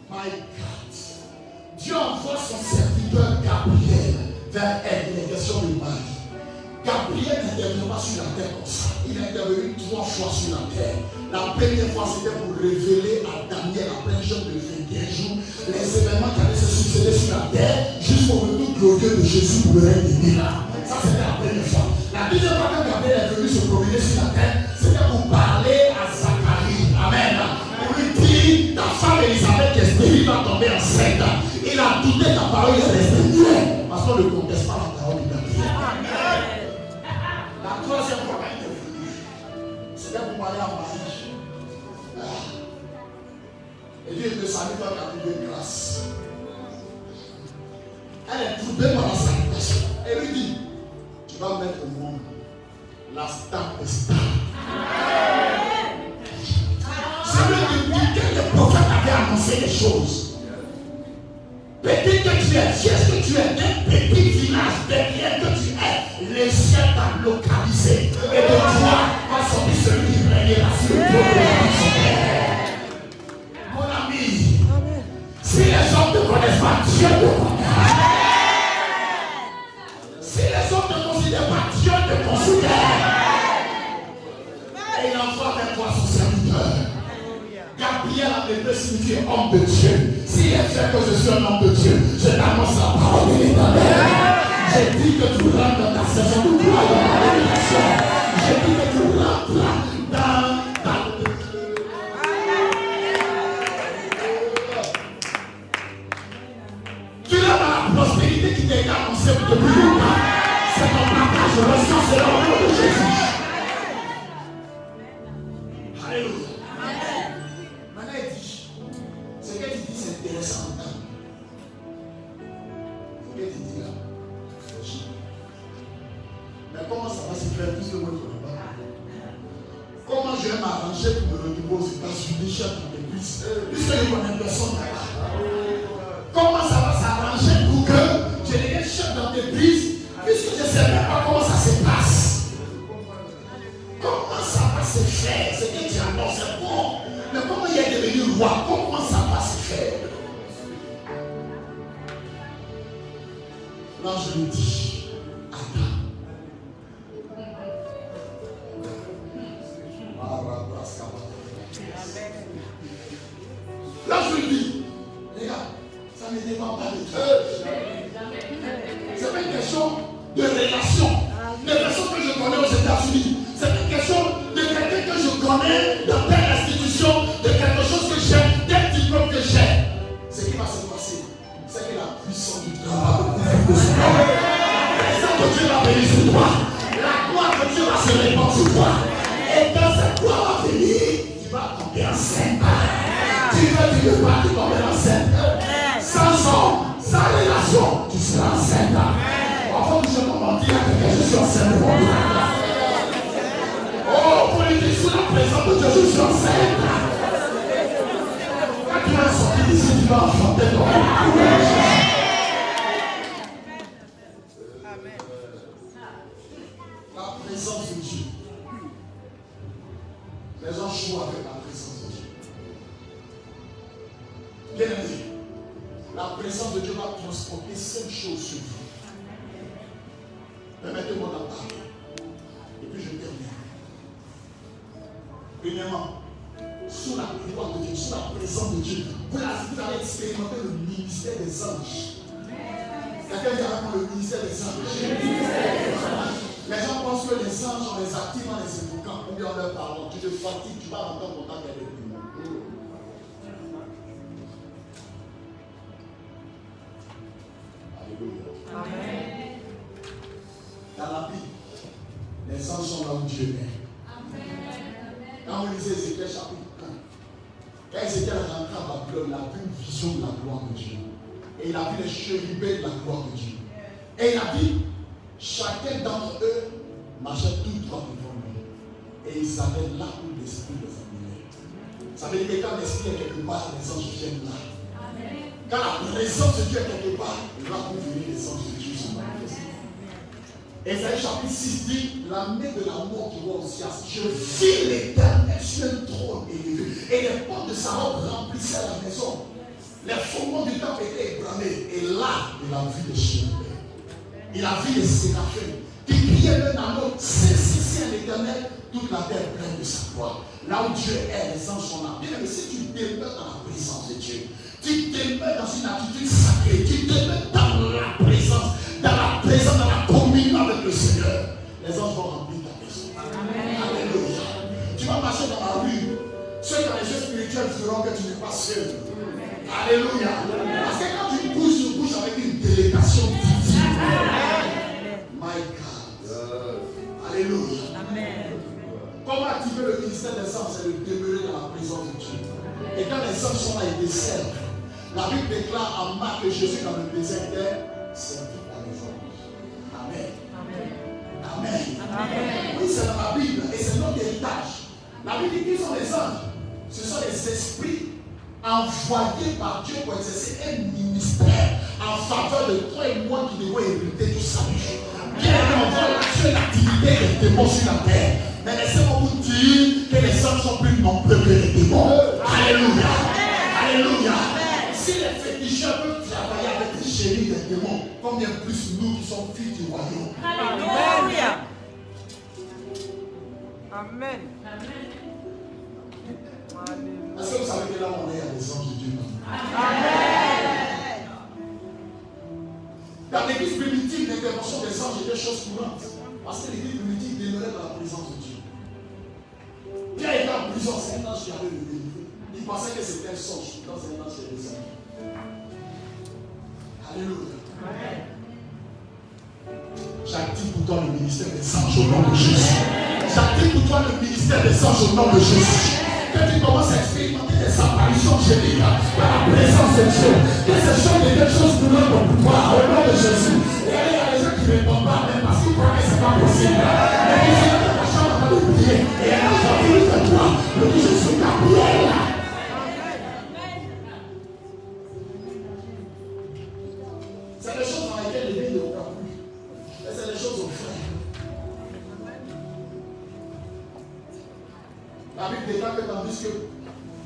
My God. Dieu envoie son serviteur Gabriel vers elle, il est question de mari. Gabriel n'intervient pas sur la terre comme ça. Il est intervenu 3 fois sur la terre. La première fois, c'était pour révéler à Daniel, après un jeûne de 21 jours, les événements qui allaient se succéder sur la terre, jusqu'au retour glorieux de Jésus pour le règne des miracles. Ça, c'était la première fois. La deuxième fois, quand Gabriel est venu se promener sur la terre, c'était pour parler à Zacharie. Amen. Pour lui dire, ta femme Elisabeth qui est stérile va tomber enceinte. Il a douté ta parole, il est resté muet. Parce qu'on ne conteste pas la parole de Gabriel. La troisième fois qu'elle est venue, c'était pour parler en mariage. Et Dieu me salue toi qui as trouvé grâce. Elle est troublée par la salutation. Elle lui dit, tu vas mettre au monde la star des stars. Ça veut dire que le prophète avait annoncé les choses. Peut-être que tu es, est-ce que tu es un petit village derrière que tu es, le ciel t'a localisé. Et de toi va sortir celui qui régnera sur le trône de son père. Mon ami, si les hommes ne connaissent pas, Dieu te connaît. Si les hommes ne considèrent pas, Dieu te considère. Et il envoie vers toi son serviteur. Gabriel a été signifié homme de Dieu. Si elle fait que je suis un homme de Dieu, je t'annonce la parole de l'Éternel. J'ai dit que tu rentres dans ta saison de gloire dans la révélation. J'ai dit que tu rentres dans ta... Tu rentres dans la prospérité qui t'a été annoncée depuis longtemps. C'est ton partage, je ressens, c'est le nom de Jésus. Alléluia. Maintenant, il dit, ce qu'elle dit, c'est intéressant. Ce qu'elle dit là. Mais comment ça va se faire puisque moi je ne connais pas? Comment je vais m'arranger pour me retrouver aux États-Unis, chef d'entreprise, puisque je ne connais personne là-bas? Comment ça va s'arranger pour que je devienne chef d'entreprise, puisque je ne sais même pas comment ça se passe? Comment ça va se faire? Ce que tu annonces, c'est bon. Mais comment il est devenu roi? Comment ça va se faire? Là, je lui dis, attends. Là, je lui dis, les gars, ça ne dépend pas de Dieu. C'est pas une question de relation. Les personnes que je connais aux États-Unis, c'est une question de quelqu'un que je connais, de telle institution, de quelque chose que j'ai, tel diplôme que j'ai. Ce qui va se passer, c'est que la puissance du travail de ce corps, la présence de Dieu va venir sur toi, la gloire de Dieu va se répandre sur toi. Et quand cette gloire va venir, tu vas tomber enceinte. Tu veux pas tomber enceinte. Sans son, sans relation, tu seras enceinte. Parfois, je peux mentir à quelqu'un, je suis enceinte pour toi. Oh, politique, sous la présence de Dieu, je suis enceinte. Quand tu vas sortir d'ici, tu vas enfanter ton courage. La présence de Dieu. Les gens jouent avec la présence de Dieu. Bien aimé, la présence de Dieu va transporter 5 choses sur vous. Permettez-moi d'en parler. Et puis je termine. Premièrement, sous la gloire de Dieu, sous la présence de Dieu, vous allez expérimenter le ministère des anges. Quelqu'un dit avant le ministère des anges. Les gens pensent que les anges, on les active en les évoquant. Ou bien en leur parlant. Tu te fatigues, tu vas rentrer en contact avec le monde. Alléluia. Amen. Dans la Bible, les anges sont là où Dieu est. Amen. Quand vous lisez Ézéchiel chapitre 1, quand Ézéchiel est rentré à Babylone, il a vu une vision de la gloire de Dieu. Et il a vu les chérubins de la gloire de Dieu. Et il a dit, chacun d'entre eux marchait tout droit devant lui. Et ils savaient là où l'esprit les amenait. Ça veut dire que quand l'esprit est quelque part, les anges viennent là. Amen. Quand la présence de Dieu est quelque part, là où venir les anges de Dieu se manifestent. Ésaïe chapitre 6 dit, la main de la mort qui voit au ciel, je vis l'Éternel sur un trône élevé. Et les portes de sa robe remplissaient la maison. Les fondements du temple étaient ébranlés. Et là, il a vu les chérubins. Il a vu les séraphins qui criaient l'un à l'autre, c'est l'Éternel, toute la terre pleine de sa gloire. Là où Dieu est, les anges sont là. Bien, mais si tu demeures dans la présence de Dieu, tu demeures dans une attitude sacrée, tu demeures dans la communion avec le Seigneur, les anges vont remplir ta maison. Alléluia. Tu vas marcher dans la rue, ceux dans les yeux spirituels feront que tu n'es pas seul. Alléluia. Parce que quand tu bouges avec une délégation divine, my God. Alléluia. Amen. Comment activer le ministère des anges? C'est de demeurer dans la présence de Dieu. Et quand les anges sont là, ils te servent. La Bible déclare en Marc que Jésus dans le désert était servi par les anges. Amen. Amen. Amen. Oui, c'est dans la Bible et c'est notre héritage. La Bible dit qu'ils sont les anges. Ce sont les esprits envoyés par Dieu pour exercer un ministère en faveur de toi et moi qui devons hériter du salut. Bien on voit l'activité des démons sur la terre. Mais laissez-moi vous dire que les anges sont plus nombreux que les démons. Alléluia. Alléluia. Si les féticheurs peuvent travailler avec les chéris des démons, combien plus nous qui sommes filles du royaume. Alléluia. Amen. Est-ce que vous savez que là où on est, il y a des anges de Dieu? Amen. Dans l'église primitive, l'intervention des anges était chose courante. Parce que l'église primitive demeurait dans la présence de Dieu. Pierre était en prison, c'est un ange qui avait le délivré. Il pensait que c'était un songe, quand c'est un ange qui avait des anges. Alléluia. J'active pour toi le ministère des anges au nom de Jésus. J'active pour toi le ministère des anges au nom de Jésus. Que tu commences à expérimenter des apparitions angéliques dans la présence de Dieu. Que ce soit des choses pour notre pouvoir au nom de Jésus. Et il y a des gens qui ne répondent pas même parce qu'ils croient que ce n'est pas possible. Mais ils sont dans la chambre en train de prier. Et elle a entendu de toi. Le dit je suis Gabriel. C'est des choses dans lesquelles les vies ne croient plus. Et c'est des choses au frère. La Bible déclare que tandis que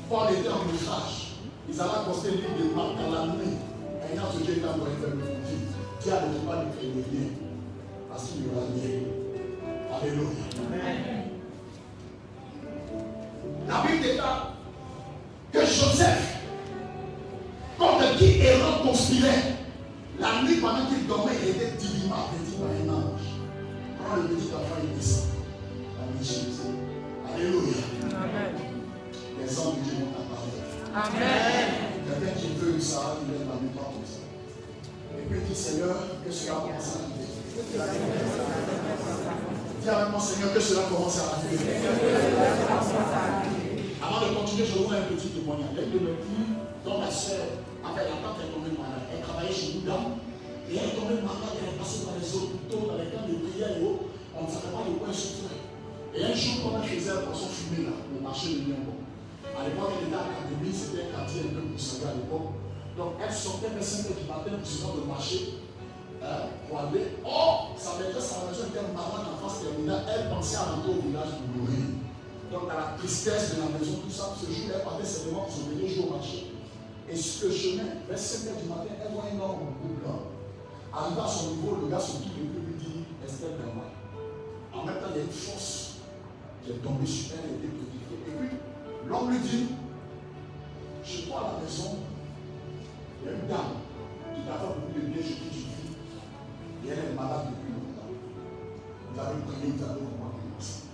Paul était en naufrage, ils allaient accoster l'île de Marc dans la nuit, ayant ce Dieu quand il faire le fondit. Dieu a ne pas lui créer le bien, parce qu'il y aura bien. Alléluia. La Bible déclare que Joseph, contre qui Hérode conspirait, la nuit pendant qu'il dormait, il était divinement averti par un ange. Quand le petit enfant il descend, la Égypte. Alléluia. Amen. Les anges de Dieu vont t'appartenir. Amen. Quelqu'un qui veut ça, il lève la main comme ça. Et puis dit Seigneur, que cela commence à arriver. Dis avec moi Seigneur, que cela commence à arriver. Avant de continuer, je vous donne un petit témoignage. L'une de mes filles, dont ma soeur, avec la tante, est tombée malade. Elle travaillait chez nous là. Et elle est tombée malade, elle est passée par les hôpitaux, dans les camps de prière et autres. On ne savait pas de quoi elle souffrait. Et un jour, quand elle faisait la poisson fumée là, le marché de Lyon, à l'époque, elle était à l'académie, c'était un quartier un peu plus sanguin à l'époque. Donc, elle sortait vers 5 h du matin pour se rendre au marché pour aller. Oh, sa maîtresse à la maison était malade en phase terminale. Elle pensait à rentrer au village pour mourir. Donc, à la tristesse de la maison, tout ça, ce jour, elle partait simplement pour se venir jouer au marché. Et sur le chemin, vers 5 h du matin, elle voit un homme blanc. Arrivé à son niveau, le gars se tourne et lui dit Estelle Berman. En même temps, il y a une force qui est tombée sur elle et était purifiée. Et puis, l'homme lui dit chez toi à la maison, il y a une dame qui t'a fait beaucoup de bien, je dis une fille. Et elle est malade depuis longtemps. Vous avez prié, vous avez remarqué ça.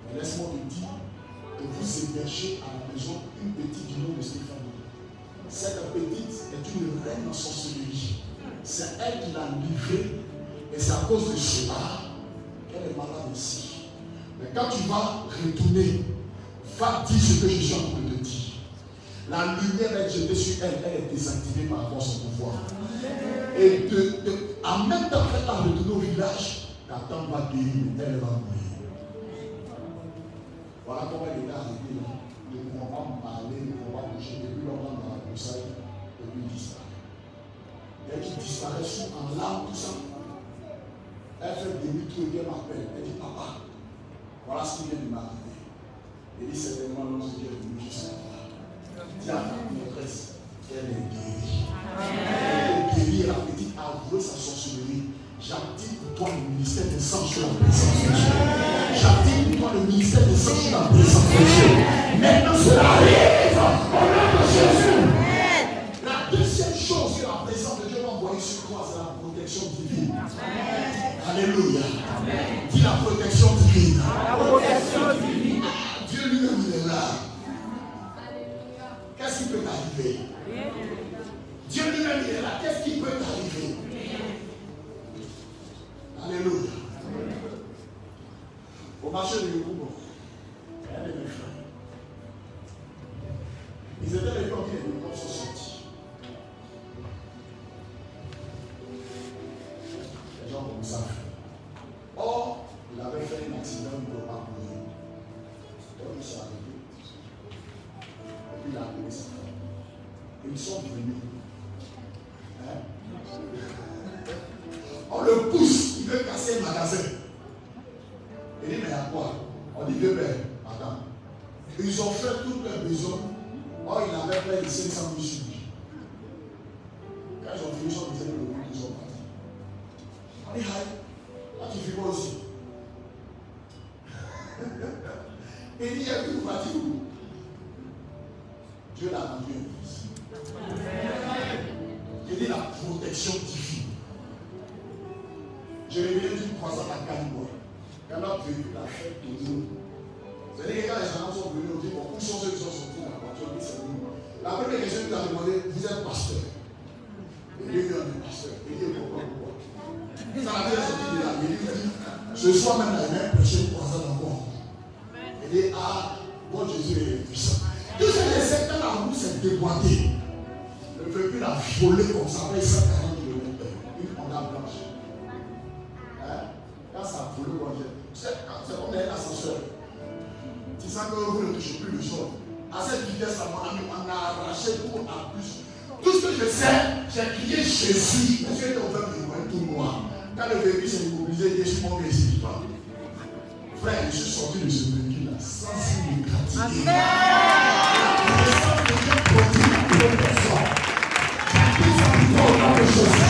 Mais laisse-moi te dire que vous hébergez à la maison une petite du nom de Stéphanie. Cette petite est une reine en sorcellerie. C'est elle qui l'a livrée. Et c'est à cause de cela qu'elle est malade ici. Mais quand tu vas retourner, va dire ce que je suis en train de te dire. La lumière est jetée sur elle, elle est désactivée par rapport à son pouvoir. Et en même temps qu'elle va retourner au village, ta tante va guérir, mais elle va mourir. Voilà comment elle était arrêtée là. Ils ne vont pas parler, ils ne vont pas bouger. Depuis longtemps dans la broussaille, et puis il disparaît. Et qui disparaît sous en larmes, tout ça. Elle fait demi-tour et elle m'appelle. Elle dit Papa, voilà ce qui vient de m'arriver. Elle dit certainement l'ange de Dieu est venu juste là. Dis à ta maîtresse qu'elle est guérie. Elle est guérie, la petite a avoué sa sorcellerie. J'active pour toi le ministère des sangs sur la présence de Dieu. J'active pour toi le ministère des sangs sur la présence de Dieu. Maintenant, cela arrive au nom de Jésus. La deuxième chose que la présence de Dieu va envoyer sur toi, c'est la protection divine. Alléluia. Dis la protection divine. La protection divine. Dieu lui-même, il est là. Qu'est-ce qui peut t'arriver? Dieu lui-même, il est là. Qu'est-ce qui peut t'arriver? Alléluia. Au marché de Yoko, il y a des mes frères. Ils étaient les premiers, les Yoko sont sortis. Les gens commençaient à faire. Or, il avait fait un accident, il ne pouvait pas courir. Donc, il s'est arrêté. Et puis, il a appelé sa femme. Et ils sont venus. Hein? On le pousse, il veut casser le magasin. Il dit, mais à quoi? On dit, vieux père, attends. Ils ont fait tout leur besoin. Or, il avait près de 500 000 sur lui. Quand ils ont fini son besoin, ils sont partis. On dit, là, tu fais quoi aussi? Il dit, il y a plus parti où? Dieu l'a rendu un fils. Il dit la protection divine. Je reviens d'une croisade à Calibois. Quand on a vécu la fête de nous. C'est-à-dire que quand les gens sont venus, on dit, bon, où sont ceux qui sont sortis dans la voiture? C'est nous. La première question qu'il a demandé, vous êtes pasteur? Et lui, il est pasteur. Il dit, pourquoi? Ça a bien sorti de là. Il dit, ce soir même, la même prêché une croisade encore. Il dit, ah, bon Jésus est puissant. Tous ces secteurs, la roue s'est déboîtée. Le véhicule a volé comme ça avec 140 km. Une Honda blanche. Hein? Quand ça a volé, c'est comme un ascenseur. Tu sens que vous ne touchez plus le sol. À cette vitesse-là, on a arraché pour à plus. Tout ce que je sais, j'ai crié Jésus. Parce que on fait du tout noir. Quand le véhicule s'est immobilisé, il dit, mon Jésus, pas. Frère, je suis sorti de ce véhicule-là sans signe de gratitude. La présence de Dieu produit la protection. J'active ça pour toi au nom de Jésus.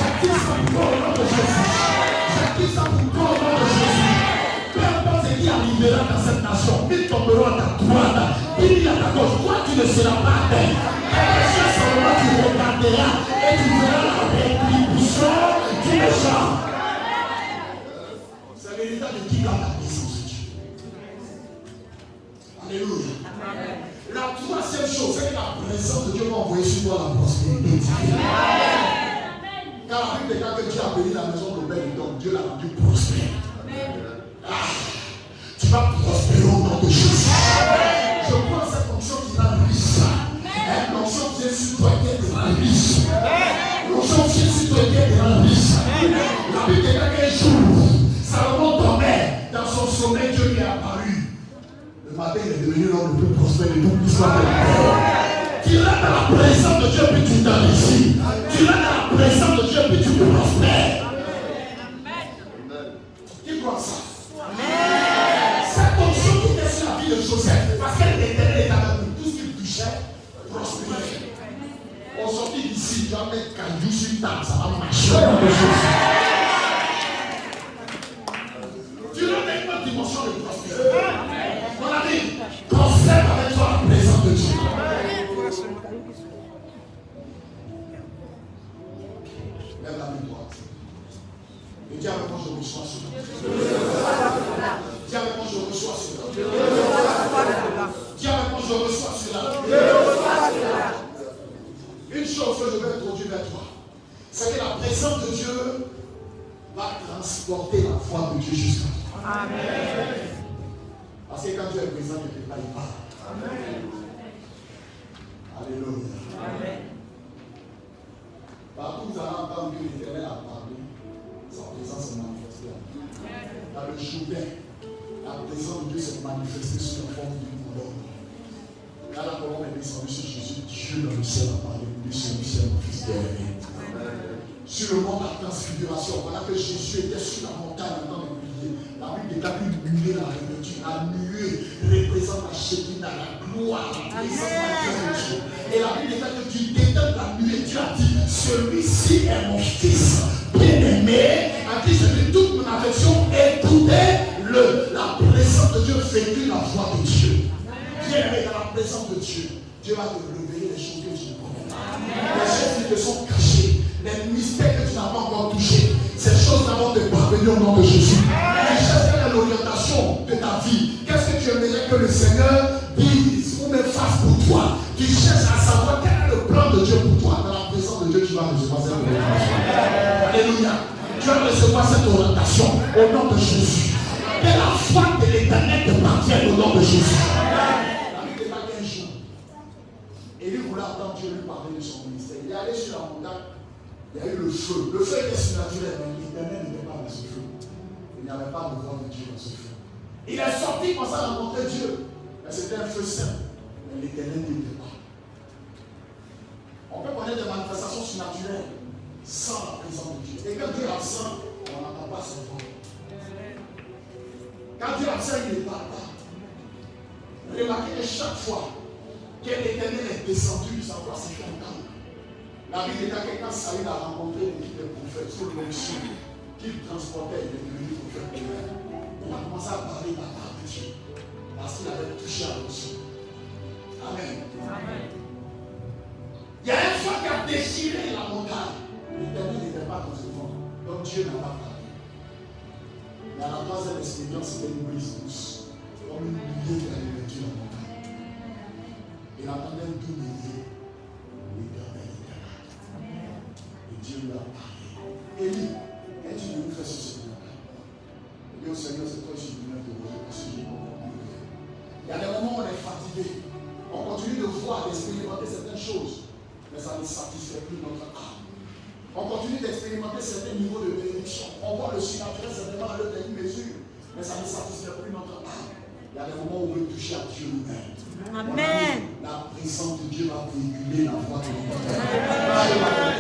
J'active ça pour toi au nom de Jésus. J'active ça pour toi au nom de Jésus. Peu importe ce qui arrivera dans cette nation, ils tomberont à ta droite, ils à ta gauche. Toi, tu ne seras pas à terre. C'est seulement tu regarderas et tu verras la rétribution du méchant. C'est l'héritage de qui garde la présence de Dieu. Alléluia. La troisième chose, c'est que la présence de Dieu va envoyer sur toi la prospérité. Car la Bible déclare que Dieu a béni la maison de Bel et donc Dieu l'a rendu prospère. Tu vas prospérer au nom de Jésus. Je crois que cette fonction qui rend riche. L'onction qui est sur toi qui te rend riche. L'onction qui est sur toi qui te rend riche. La Bible déclare qu'un jour, Salomon dormait dans son sommeil, Dieu lui est apparu. Le matin, il est devenu l'homme le plus prospère de toute l'histoire de la terre. Tu rentres dans la présence de Dieu puis tu t'enrichis. Tu rentres dans la présence de Dieu puis tu prospères. Qui croit ça? Cette onction qui était sur la vie de Joseph, parce qu'elle était dans tout ce qu'il touchait, prospérait. On sortit d'ici, tu vas mettre caillou sur table, ça va marcher au nom de Jésus. Tu rentres dans une autre dimension de prospérité. Mon ami, prospère avec toi la présence de Dieu. Lève la main droite. Et dis avec moi, je reçois cela. Dis avec moi, je reçois cela. Dis avec moi, je reçois cela. Une chose que je vais introduire vers toi, c'est que la présence de Dieu va transporter la foi de Dieu jusqu'à toi. Amen. Parce que quand Dieu est présent, il ne peut pas y parler. Amen. Alléluia. Amen. Partout où vous allez entendre que l'Éternel a parlé, sa présence est manifestée. Dans le Jourdain, la présence de Dieu s'est manifestée sous la forme d'une colombe. Quand la colombe est descendue sur Jésus, Dieu dans le ciel a parlé, lui sur le ciel, mon fils bien-aimé. Sur le mont de la transfiguration, voilà que Jésus était sur la montagne en train de prier. La Bible déclare qu'une nuée l'a revêtu. La nuée représente la Shekinah, la gloire, la présence de Dieu. Et la Bible déclare que du dédale de la nuée, Dieu a dit, celui-ci est mon fils bien-aimé, vécu la voix de Dieu. Viens dans la présence de Dieu. Dieu va te révéler les choses que tu ne connais pas. Les choses qui te sont cachées, les mystères que tu n'as pas encore touchés. Ces choses-là vont te parvenir au nom de Jésus. Tu cherches l'orientation de ta vie. Qu'est-ce que tu aimerais que le Seigneur dise ou même fasse pour toi? Tu cherches à savoir quel est le plan de Dieu pour toi. Dans la présence de Dieu, tu vas recevoir cette orientation. Alléluia. Tu vas recevoir cette orientation au nom de Jésus. Que la foi de l'Éternel te parvienne au nom de Jésus. La Bible n'est pas qu'un jour. Élie voulait attendre Dieu lui parler de son ministère. Il est allé sur la montagne. Il y a eu le feu. Le feu était surnaturel, mais l'Éternel n'était pas dans ce feu. Il n'y avait pas de voix de Dieu dans ce feu. Il est sorti pour ça rencontrer Dieu. Mais c'était un feu saint. Mais l'Éternel n'était pas. On peut connaître des manifestations surnaturelles sans la présence de Dieu. Et quand Dieu est absent, on n'entend pas sa voix. Quand Dieu est absent, il ne parle pas. Remarquez que chaque fois que l'Éternel est descendu, sa voix s'est fait entendre. La Bible est à quelqu'un Saül a rencontré l'équipe des prophètes sur l'onction qu'il transportait, il est devenu prophète. Il a commencé à parler de la part de Dieu parce qu'il avait touché à l'onction. Amen. Amen. Il y a un fois qui a déchiré la montagne. L'Éternel n'était pas dans ce monde, donc Dieu n'a pas parlé. Mais à la troisième expérience, c'était une brise douce, comme une nuée qui avait vêtu la montagne. Il entendait un doux milieu. L'Éternel était là. Et Dieu lui a parlé. Élie, qu'est-ce que tu veux faire sur cette montagne? Il dit au Seigneur, c'est toi qui viens te reposer parce que j'ai pas compris. Il y a des moments où on est fatigué. On continue de voir, d'expérimenter certaines choses, mais ça ne satisfait plus notre âme. On continue d'expérimenter certains niveaux de bénédiction. On voit le surnaturel certainement à l'œuvre d'une mesure, mais ça ne satisfait plus notre âme. Il y a des moments où on veut toucher à Dieu lui-même. Amen. La présence de Dieu va véhiculer la voix de l'Éternel.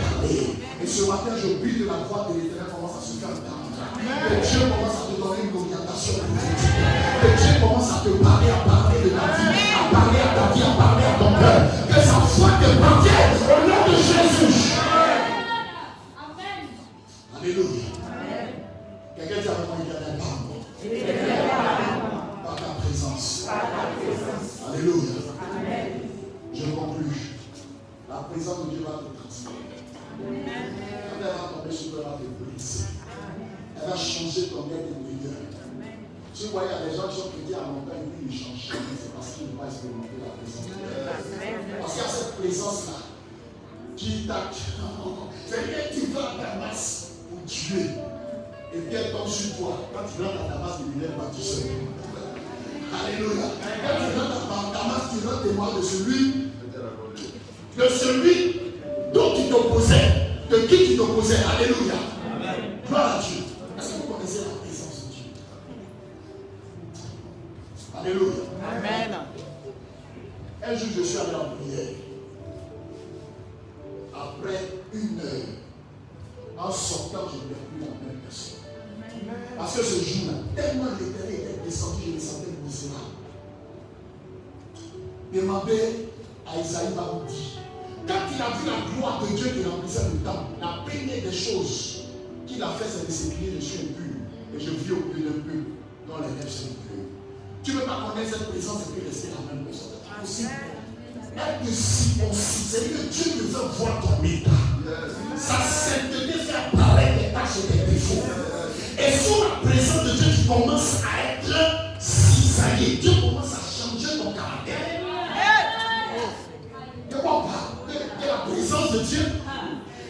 Et ce matin, je prie que la voix de l'Éternel commence à se faire entendre. Que Dieu commence à te donner une orientation prophétique. Que Dieu commence à te parler, à parler de ta vie, à parler à ta vie, à parler à ton cœur. Que sa voix te parvienne au nom de Jésus. Alléluia. Quelqu'un dit avec moi, Éternel, parle-moi. Par ta présence. Alléluia. Je conclue. La présence de Dieu va te transformer. Quand elle va tomber sur toi, elle va te briser. Elle va changer ton être intérieur. Tu vois, il y a des gens qui sont chrétiens à montagne et puis ils changent. C'est parce qu'ils ne vont pas expérimenter la présence de Dieu. Parce qu'il y a cette présence-là qui t'accueille. C'est-à-dire que tu vas à Damas pour tuer. Et puis elle tombe sur toi. Quand tu rentres à Damas, il ne lève pas tout seul. Alléluia. Quand tu rentres à Damas, tu rentres témoin de celui dont tu t'opposais, de qui tu t'opposais. Alléluia. Gloire à Dieu. Est-ce que vous connaissez la présence de Dieu? Alléluia. Amen. Un jour, je suis allé en prière. Après une heure, en sortant, je n'étais plus la même personne. Parce que ce jour-là, tellement l'Éternel était descendu, je me sentais misérable. Demandez à Isaïe Baroudi. Quand il a vu la gloire de Dieu qui remplissait le temple, la première des choses qu'il a fait, c'est de s'écrire, je suis impur. Et je vis au milieu d'un peuple dont les lèvres sont impures. Tu ne peux pas connaître cette présence et puis rester la même personne. C'est impossible. Être si aussi, c'est que Dieu te veut voir ton état. Sa sainteté fait apparaître tes tâches et tes défauts. Et sous la présence de Dieu, tu commences à être cisaillé. Dieu commence à changer ton caractère. De quoi on parle? De la présence de Dieu.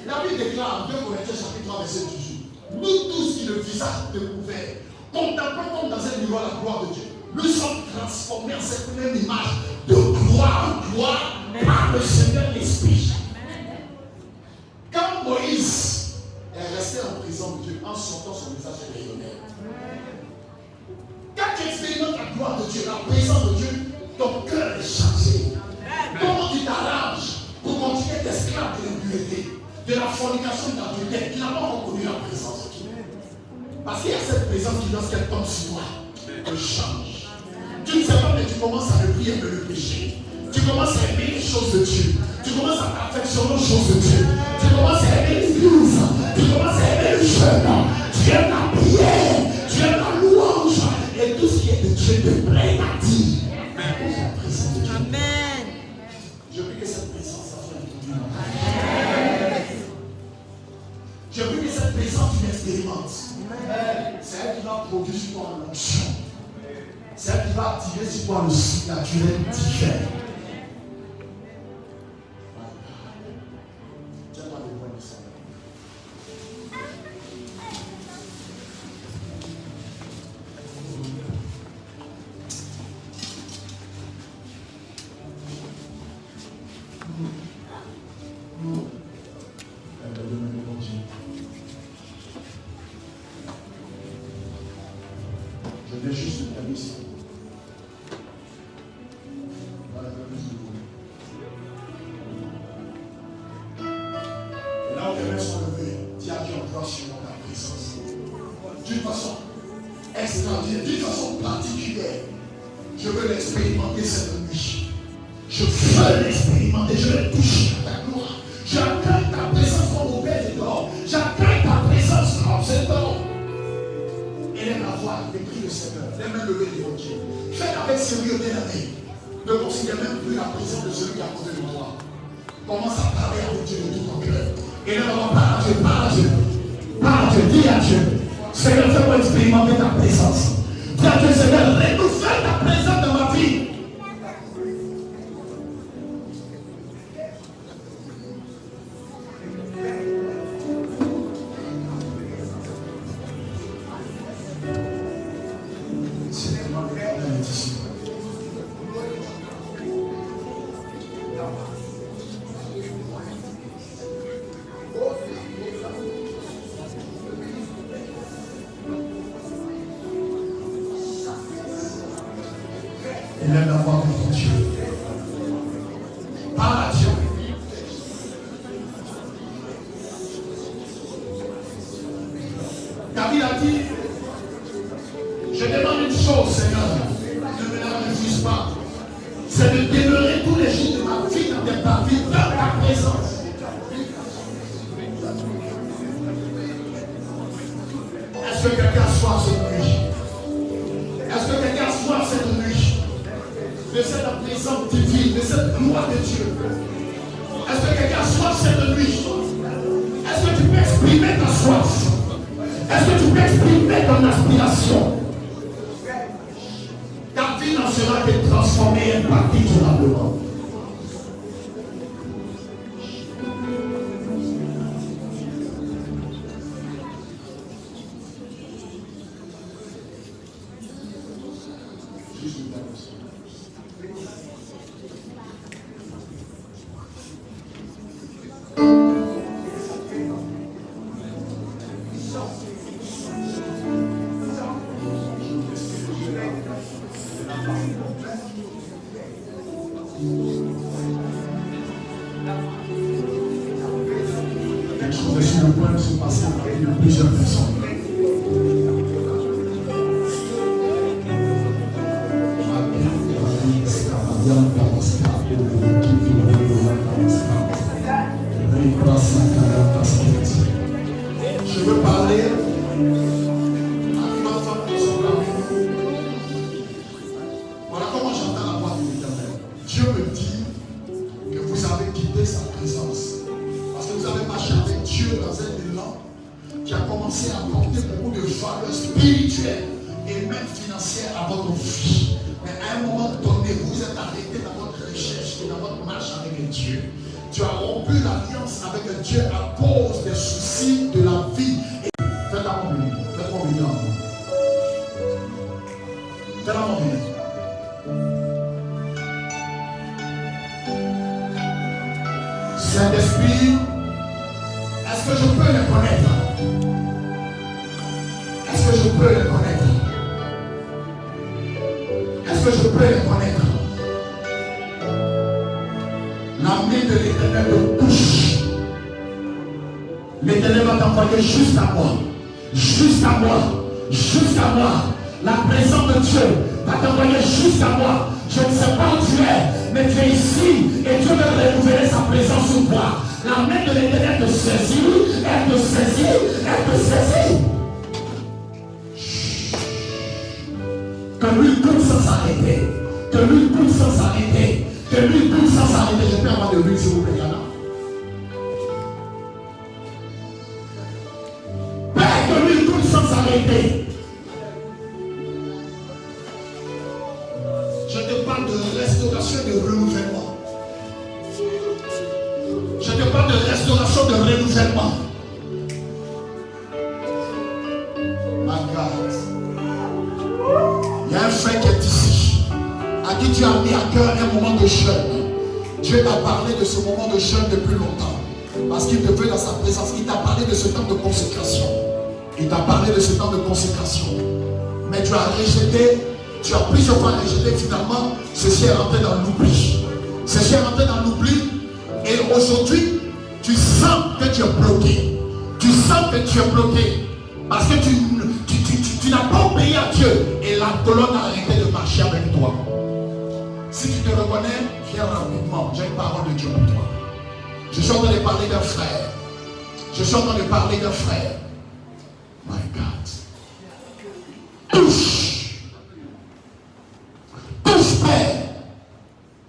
La Bible déclare en 2 Corinthiens chapitre 3 verset 18. Nous tous qui le visage découvert, contemplant comme dans un miroir la gloire de Dieu, nous sommes transformés en cette même image de gloire en gloire par le Seigneur l'Esprit. Quand Moïse est resté en prison de Dieu, en sortant son visage rayonnait. Quand tu expérimentes la gloire de Dieu, la présence de Dieu, ton cœur est changé. Comment tu t'arranges pour continuer d'être esclave de l'impureté, de la fornication de l'adultère, tu n'as pas reconnu la présence de Dieu. Parce qu'il y a cette présence qui, lorsqu'elle tombe sur toi, te change. Tu ne sais pas, mais tu commences à le prier et le péché. Tu commences à aimer les choses de Dieu. Tu commences à perfectionner les choses de Dieu. Tu commences à aimer l'église. Tu commences à aimer le jeûne. Tu aimes la prière. Tu aimes la louange. Et tout ce qui est de Dieu te plaît. Je veux que cette présence, tu l'expérimentes. C'est elle qui va produire sur toi l'onction. C'est elle qui va activer sur toi le surnaturel divin. Tiens-moi les points de ça. Je vais juste te donner ici. Voilà, et là où les mains sont levées, dis à Dieu encore sur ta présence. D'une façon extraordinaire, d'une façon particulière. Je veux l'expérimenter cette nuit. Je veux l'expérimenter, je vais toucher ta gloire. J'accueille ta présence comme au Père des dehors. J'accueille ta présence comme cet homme. Élève la voix, décrit le Seigneur, les mains levées devant Dieu. Faites avec sérieux, bien-aimé. Ne considère même plus la présence de celui qui est à côté de toi. Commence à parler avec Dieu de tout ton cœur. Et là, on parle à Dieu, parle à Dieu. Parle à Dieu, dis à Dieu. Seigneur, fais-moi expérimenter ta présence. Dis à Dieu, Seigneur, renouvelle ta présence dans ma vie. Élève la voix pour ton Dieu. Parle à Dieu. David a dit, je demande une chose, Seigneur, ne me la refuse pas. C'est de demeurer tous les jours de ma vie dans ta vie, dans ta présence. Est-ce que quelqu'un soit cette nuit? Est-ce que quelqu'un soit cette nuit? De cette présence divine, de cette gloire de Dieu. Est-ce que quelqu'un soit cette nuit? Est-ce que tu peux exprimer ta soif? Est-ce que tu peux exprimer ton aspiration? Ta vie n'en sera que transformée et impactée durablement. Je suis le point de se passer dans la vie de plusieurs personnes. Je veux parler à ma femme de son âme. Voilà comment j'entends la voix de l'Éternel. Dieu me dit que vous avez quitté sa présence. Parce que vous avez marché avec Dieu dans un élan qui a commencé à apporter beaucoup de valeurs spirituelles et même financières à votre vie. Mais à un moment donné, vous êtes arrêté dans votre recherche et dans votre marche avec Dieu. Tu as rompu l'alliance avec Dieu à cause des soucis de la vie. Faites-la mon béni. Faites-moi béni. Faites-la mon béni. Saint-Esprit, est-ce que je peux les connaître? Est-ce que je peux les connaître? Est-ce que je peux les connaître? La main de l'Éternel te touche. L'Éternel va t'envoyer jusqu'à moi. Jusqu'à moi. Jusqu'à moi. La présence de Dieu va t'envoyer jusqu'à moi. Je ne sais pas où tu es, mais tu es ici et Dieu veut renouveler sa présence sur toi. La main de l'Éternel te saisit, elle te saisit, elle te saisit. Que lui coule sans s'arrêter. Que lui coule sans s'arrêter. Que lui coule sans s'arrêter. Je peux avoir de l'huile s'il vous plaît, Yana. s'arrêter. Je te parle de restauration et de renouvellement. Je te parle de restauration, de renouvellement. My God. Il y a un frère qui est ici, à qui tu as mis à cœur un moment de jeûne. Dieu t'a parlé de ce moment de jeûne depuis longtemps. Parce qu'il te veut dans sa présence. Il t'a parlé de ce temps de consécration. Il t'a parlé de ce temps de consécration. Mais tu as rejeté, tu as plusieurs fois rejeté, finalement, ceci est rentré dans l'oubli. Ceci est rentré dans l'oubli. Et aujourd'hui, tu sens que tu es bloqué. Tu sens que tu es bloqué. Parce que tu n'as pas obéi à Dieu. Et la colonne a arrêté de marcher avec toi. Si tu te reconnais, viens rapidement. J'ai une parole de Dieu pour toi. Je suis en train de parler d'un frère. Je suis en train de parler d'un frère. My God. Touche. Touche, Père.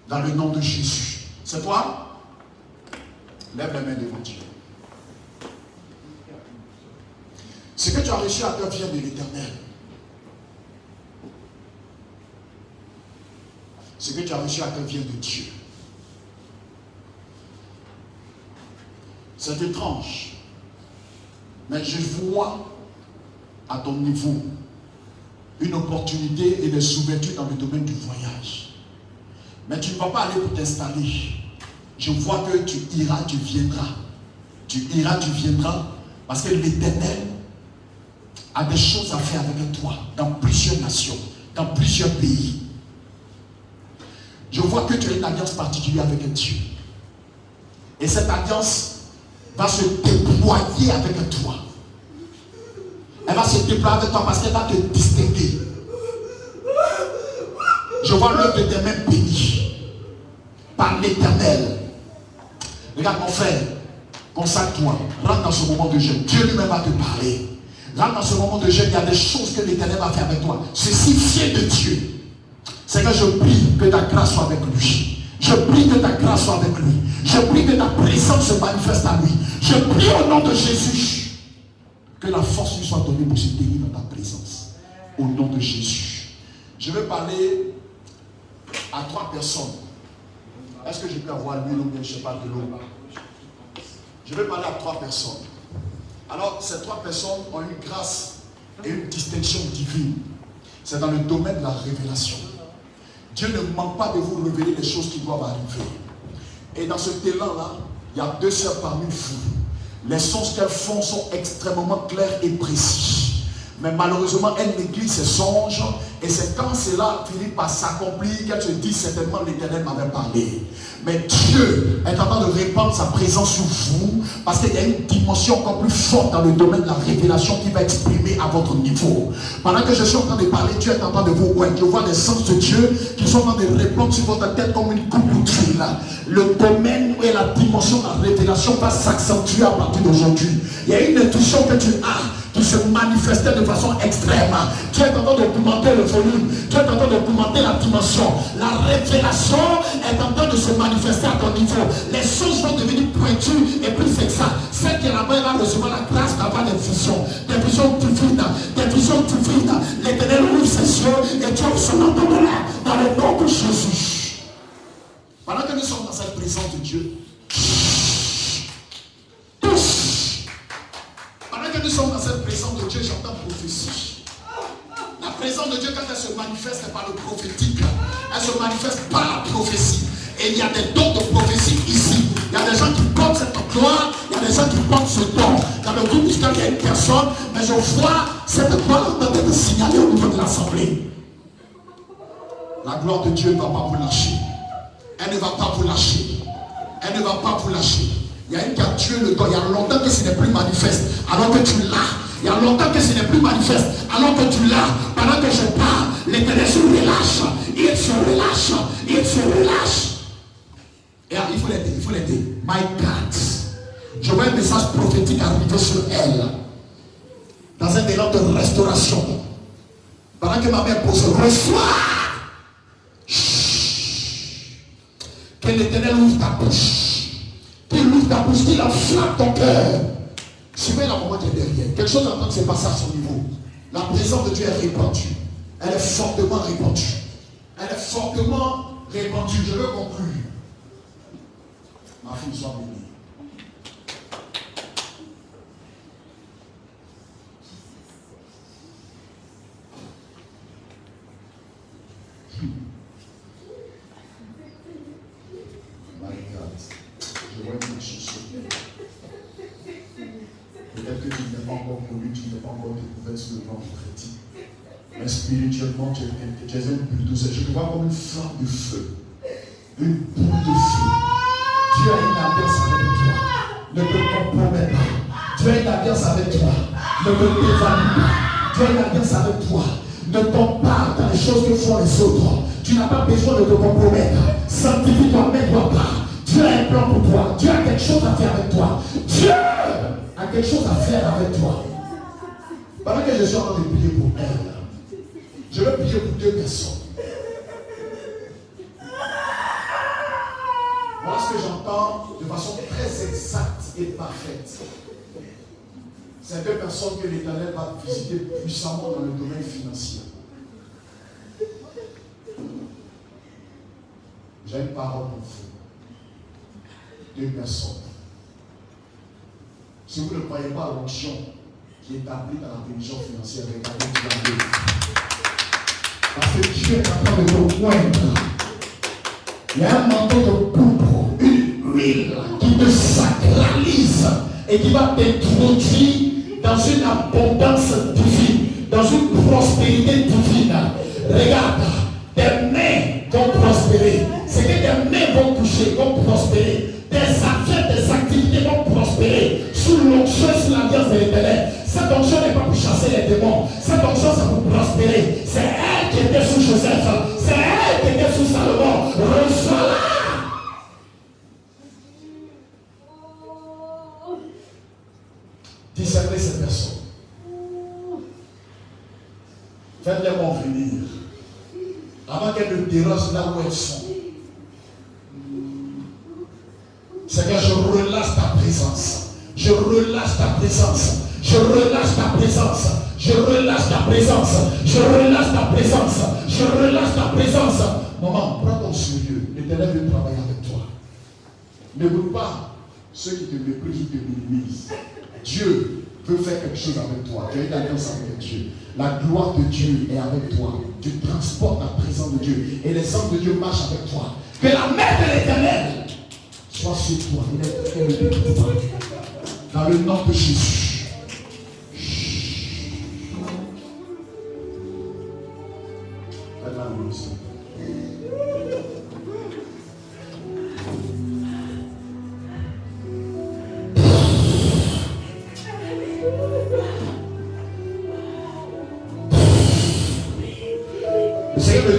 Dans le nom de Jésus. C'est toi? Lève les mains devant Dieu. Ce que tu as reçu à cœur vient de l'Éternel. Ce que tu as reçu à cœur vient de Dieu. C'est étrange. Mais je vois à ton niveau une opportunité et des ouvertures dans le domaine du voyage. Mais tu ne vas pas aller pour t'installer. Je vois que tu iras, tu viendras. Tu iras, tu viendras. Parce que l'Éternel a des choses à faire avec toi dans plusieurs nations, dans plusieurs pays. Je vois que tu as une alliance particulière avec Dieu. Et cette alliance va se déployer avec toi. Elle va se déployer avec toi parce qu'elle va te distinguer. Je vois l'œuvre de tes mains bénies par l'Éternel. Regarde mon frère, consacre-toi, rentre dans ce moment de jeûne. Dieu lui-même va te parler. Rentre dans ce moment de jeûne, il y a des choses que l'Éternel va faire avec toi. Ceci vient de Dieu. C'est que je prie que ta grâce soit avec lui. Je prie que ta grâce soit avec lui. Je prie que ta présence se manifeste à lui. Je prie au nom de Jésus que la force lui soit donnée pour se tenir dans ta présence. Au nom de Jésus. Je vais parler à 3 personnes. Est-ce que je peux avoir l'huile ou bien je ne sais pas de l'eau? Je vais parler à 3 personnes. Alors, ces 3 personnes ont une grâce et une distinction divine. C'est dans le domaine de la révélation. Dieu ne manque pas de vous révéler les choses qui doivent arriver. Et dans ce élan-là, il y a 2 sœurs parmi vous. Les songes qu'elles font sont extrêmement clairs et précis. Mais malheureusement, elles négligent ces songes. Et c'est quand cela finit par s'accomplir qu'elles se disent certainement l'Éternel m'avait parlé. Mais Dieu est en train de répandre sa présence sur vous. Parce qu'il y a une dimension encore plus forte dans le domaine de la révélation qui va exprimer à votre niveau. Pendant que je suis en train de parler, Dieu est en train de vous voir. Je vois des sens de Dieu qui sont en train de répandre sur votre tête comme une coupe d'huile. Le domaine et la dimension de la révélation va s'accentuer à partir d'aujourd'hui. Il y a une intuition que tu as qui se manifestait de façon extrême. Tu es en train d'augmenter le volume. Tu es en train d'augmenter la dimension. La révélation est en train de se manifester à ton niveau. Les choses vont devenir pointues et plus exactes. Celle qui est là-bas va recevoir la grâce d'avoir des visions divines. Des visions divines. L'Éternel ouvre ses yeux et Dieu se l'entendra dans le nom de Jésus. Pendant que nous sommes dans cette présence de Dieu, nous sommes dans cette présence de Dieu, j'entends prophétie. La présence de Dieu, quand elle se manifeste par le prophétique, elle se manifeste par la prophétie. Et il y a des dons de prophétie ici. Il y a des gens qui portent cette gloire, il y a des gens qui portent ce don. Dans le groupe musical, il y a une personne, mais je vois cette gloire en train d'être signalée au niveau de l'assemblée. La gloire de Dieu ne va pas vous lâcher. Elle ne va pas vous lâcher. Elle ne va pas vous lâcher. Il y a une qui a tué le don. Il y a longtemps que ce n'est plus manifeste. Alors que tu l'as. Il y a longtemps que ce n'est plus manifeste. Alors que tu l'as. Pendant que je parle, l'Éternel se relâche. Il se relâche. Il se relâche. Et il faut l'aider. Il faut l'aider. My God. Je vois un message prophétique arriver sur elle. Dans un élan de restauration. Pendant que ma mère pose, reçois. Que l'Éternel ouvre ta bouche. Qu'il ouvre ta bouche, qu'il enflamme ton cœur. Suivez la maman qui est derrière. Quelque chose est en train de se passer à son niveau. La présence de Dieu est répandue. Elle est fortement répandue. Elle est fortement répandue. Je veux conclure. Ma fille soit bénie. Je vois une chose. Peut-être que tu n'es pas encore connu, tu n'es pas encore découvert sur le plan prophétique. Mais spirituellement, tu es un bulldozer. Je te vois comme une flamme de feu. Une boule de feu. Dieu a une alliance avec toi. Ne te compromets pas. Dieu a une alliance avec toi. Ne te dévalue pas. Dieu a une alliance avec toi. Ne tombe pas dans les choses que font les autres. Tu n'as pas besoin de te compromettre. Sanctifie-toi, mets-toi pas. Dieu a un plan pour toi. Dieu a quelque chose à faire avec toi. Dieu a quelque chose à faire avec toi. Pendant que je suis en train de prier pour elle, je vais prier pour 2 personnes. Voilà ce que j'entends de façon très exacte et parfaite. C'est 2 personnes que l'Éternel va visiter puissamment dans le domaine financier. J'ai une parole pour vous. 2 personnes. Si vous ne croyez pas à l'onction qui est établie dans la bénédiction financière, regardez Dieu. Parce que Dieu est en train de te poindre. Il y a un manteau de poudre, une huile qui te sacralise et qui va t'introduire dans une abondance divine, dans une prospérité divine. Regarde, tes mains vont prospérer. C'est que tes mains vont toucher, vont prospérer. Tes affaires, tes activités vont prospérer sous l'onction, sous l'alliance de l'Éternel. Cette onction n'est pas pour chasser les démons. Cette onction, c'est pour prospérer. C'est elle qui était sous Joseph. C'est elle qui était sous Salomon. Reçois-la. Discernez ces personnes. Faites-les m'en venir. Avant qu'elles ne dérangent là où elles sont. Seigneur, je relâche ta présence. Je relâche ta présence. Je relâche ta présence. Je relâche ta présence. Je relâche ta présence. Je relâche ta présence. Maman, prends ton sérieux. L'Éternel veut travailler avec toi. N'écoute pas ceux qui te méprisent ou te minimisent. Dieu veut faire quelque chose avec toi. Tu as une alliance avec Dieu. La gloire de Dieu est avec toi. Tu transportes la présence de Dieu. Et les anges de Dieu marchent avec toi. Que la main de l'Éternel soit sur toi. Il ne te pas. Dans le nom de Jésus. Faites-la nous aussi. Le Seigneur me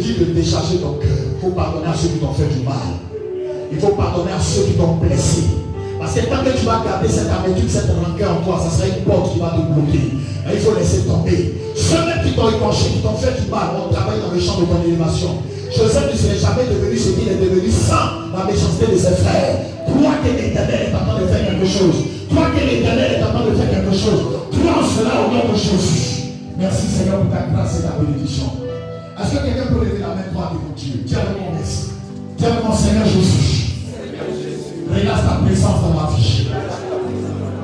dit de décharger ton cœur. Il faut pardonner à ceux qui t'ont fait du mal. Il faut pardonner à ceux qui t'ont blessé. Parce que tant que tu vas garder cette amertume, cette rancœur en toi, ça sera une porte qui va te bloquer. Et il faut laisser tomber. Ceux-là qui t'ont épanché, qui t'ont fait du mal, on travaille dans le champ de ton élévation. Joseph ne serait jamais devenu ce qu'il est devenu sans la méchanceté de ses frères. Crois que l'Éternel est en train de faire quelque chose. Crois que l'Éternel est en train de faire quelque chose. Crois cela au nom de Jésus. Merci Seigneur pour ta grâce et ta bénédiction. Est-ce que quelqu'un peut lever la main droite devant Dieu? Dis avec mon merci. Dis avec mon Seigneur Jésus. Relâche ta présence dans ma vie.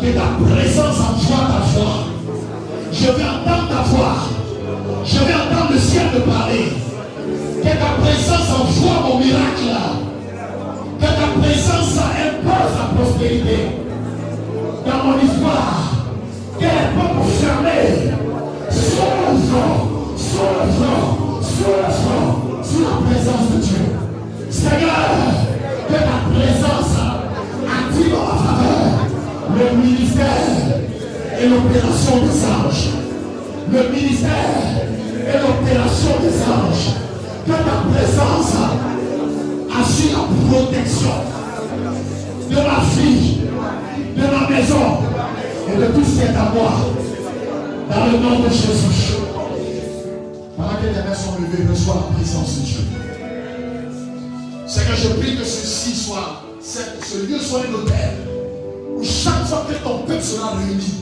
Que ta présence envoie ta voix. Je veux entendre ta voix. Je veux entendre le ciel te parler. Que ta présence envoie mon miracle. Que ta présence impose la prospérité. Dans mon histoire. Que les portes fermées s'ouvrent, sous la présence de Dieu. Seigneur, que ta présence active en ma faveur le ministère et l'opération des anges. Le ministère et l'opération des anges. Que ta présence assure la protection de ma fille, de ma maison et de tout ce qui est à moi. Dans le nom de Jésus. Pendant que les mains sont levées, reçois la présence de Dieu. Seigneur, je prie que ce lieu soit un hôtel où chaque fois que ton peuple sera réuni,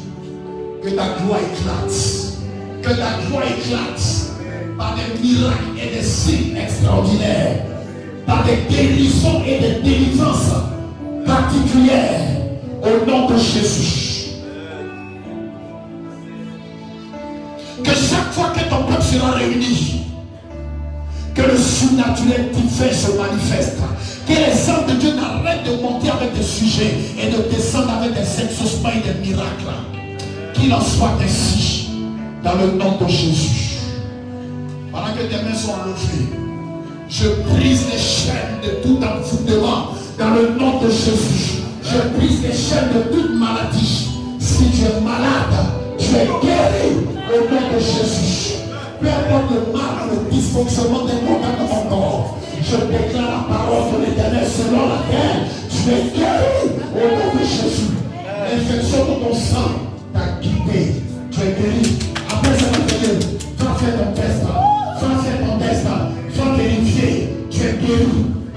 que ta gloire éclate. Que ta gloire éclate par des miracles et des signes extraordinaires, par des guérisons et des délivrances particulières au nom de Jésus. Que chaque fois que ton peuple sera réuni, que le surnaturel divin se manifeste. Que les hommes de Dieu n'arrêtent de monter avec des sujets et de descendre avec des exaucements et des miracles. Qu'il en soit ainsi dans le nom de Jésus. Pendant que tes mains sont levées, je brise les chaînes de tout envoûtement dans le nom de Jésus. Je brise les chaînes de toute maladie. Si tu es malade, tu es guéri au nom de Jésus. Peu importe le mal, le dysfonctionnement des organes de mon corps, je déclare la parole de l'Éternel selon laquelle tu es guéri au nom de Jésus. L'infection de ton sang t'a quitté. Tu es guéri. Après cette prière, va faire ton test. Va faire ton test. Va vérifier. Tu es guéri.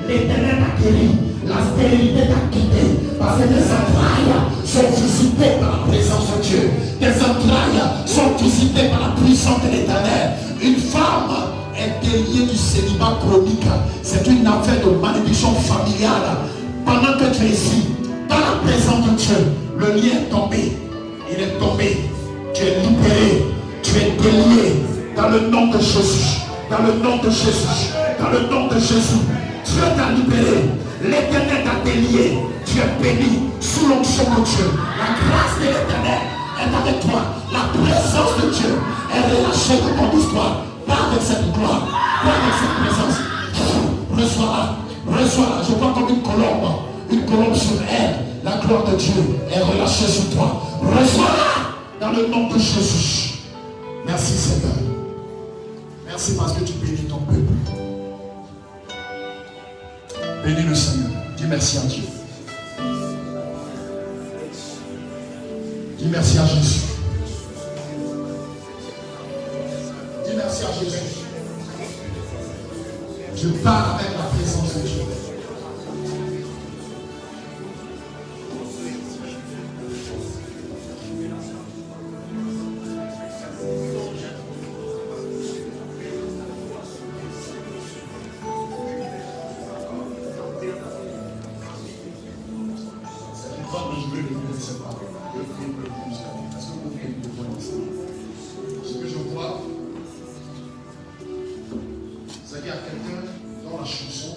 L'Éternel t'a guéri. La stérilité t'a quitté. Parce que tes entrailles sont visitées par la présence de Dieu. Tes entrailles sont visitées par la puissance de l'Éternel. Une femme est déliée du célibat chronique. C'est une affaire de malédiction familiale. Pendant que tu es ici, dans la présence de Dieu, le lien est tombé. Il est tombé. Tu es libéré. Tu es délié. Dans le nom de Jésus. Dans le nom de Jésus. Dans le nom de Jésus. Dieu t'a libéré. L'Éternel t'a délié. Tu es béni sous l'onction de Dieu. La grâce de l'Éternel est avec toi. La présence de Dieu est relâchée dans ton histoire. Pas avec cette gloire. Pas avec cette présence. Reçois-la. Reçois-la. Je vois comme une colombe. Une colombe sur elle. La gloire de Dieu est relâchée sur toi. Reçois-la dans le nom de Jésus. Merci Seigneur. Merci parce que tu bénis ton peuple. Bénis le Seigneur. Dis merci à Dieu. Dis merci à Jésus. Dis merci à Jésus. Je parle avec la présence de Dieu. Ce que je vois, c'est qu'il y a quelqu'un dont la chanson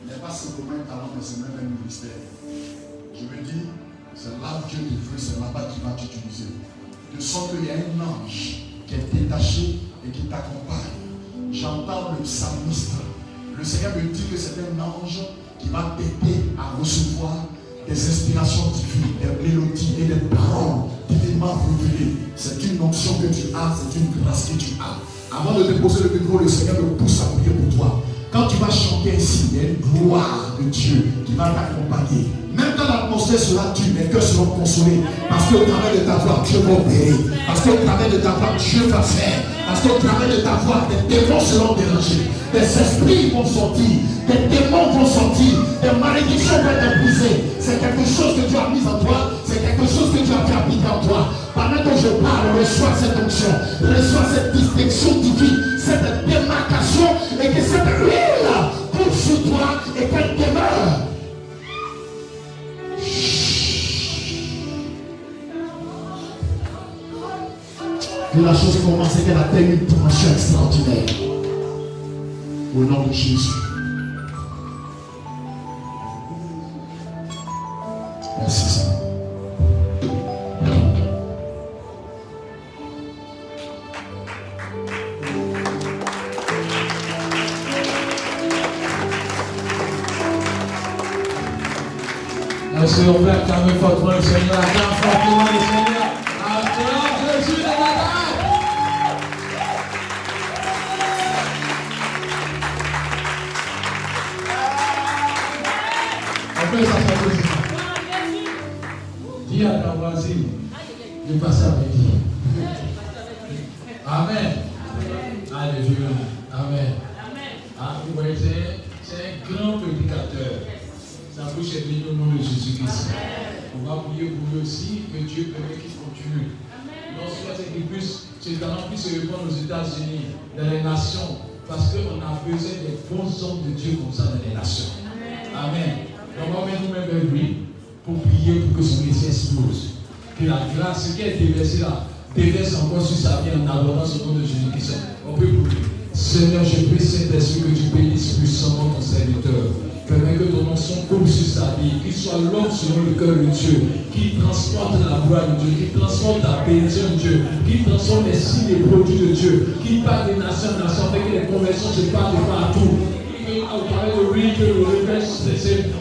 n'est pas simplement un talent, mais c'est même un ministère. Je me dis, c'est là où Dieu te veut, c'est là-bas qu'il va t'utiliser. De sorte qu'il y a un ange qui est détaché et qui t'accompagne. J'entends le psalmiste. Le Seigneur me dit que c'est un ange qui va t'aider à recevoir des inspirations divines, des mélodies et des paroles divinement révélées. C'est une onction que tu as, c'est une grâce que tu as. Avant de déposer le micro, le Seigneur me pousse à prier pour toi. Quand tu vas chanter ici, il y a une gloire de Dieu qui va t'accompagner. Même quand l'atmosphère sera dure, les cœurs seront consolés. Parce qu'au travers de ta voix, Dieu va opérer. Parce qu'au travers de ta voix, Dieu va faire. Parce qu'au travers de ta voix, des démons seront dérangés. Des esprits vont sortir. Des démons vont sortir. Des malédictions vont être brisées. C'est quelque chose que Dieu a mis en toi. C'est quelque chose que Dieu a fait habiter en toi. Pendant que je parle, reçois cette onction. Reçois cette distinction divine. Cette démarcation. Et que cette huile coule sur toi et qu'elle demeure. Que la chose commence et qu'elle atteigne une dimension extraordinaire. Au nom de Jésus. Merci Seigneur. Merci, on peut acclamer fortement le Seigneur. Acclame fortement le Seigneur. Acclame Jésus de Nazareth. On peut s'applaudir. Dis à ta voisine de passer avec lui. Amen. Alléluia. Amen. Ah, vous voyez, c'est un grand prédicateur. Sa bouche est bénie au nom de Jésus-Christ. On va prier pour lui aussi, que Dieu permet qu'il continue. Non seulement c'est qu'il puisse C'est tendance plus se répandre aux États-Unis, dans les nations, parce qu'on a besoin des bons hommes de Dieu comme ça dans les nations. Amen. Donc on va mettre nous-mêmes vers lui pour prier pour que son Église explose. Que la grâce, ce qui a été déversé là, déverse encore sur sa vie en abondance au nom de Jésus-Christ. On peut prier. Seigneur, je prie Saint-Esprit que tu bénisses puissamment ton serviteur. Permets que ton nom son coule sur sa vie, qu'il soit l'homme selon le cœur de Dieu, qu'il transporte la gloire de Dieu, qu'il transporte la bénédiction de Dieu, qu'il transforme les signes et produits de Dieu, qu'il parle des nations en nations, fait que les conversions se parlent de partout. Au travers de lui, que le réveil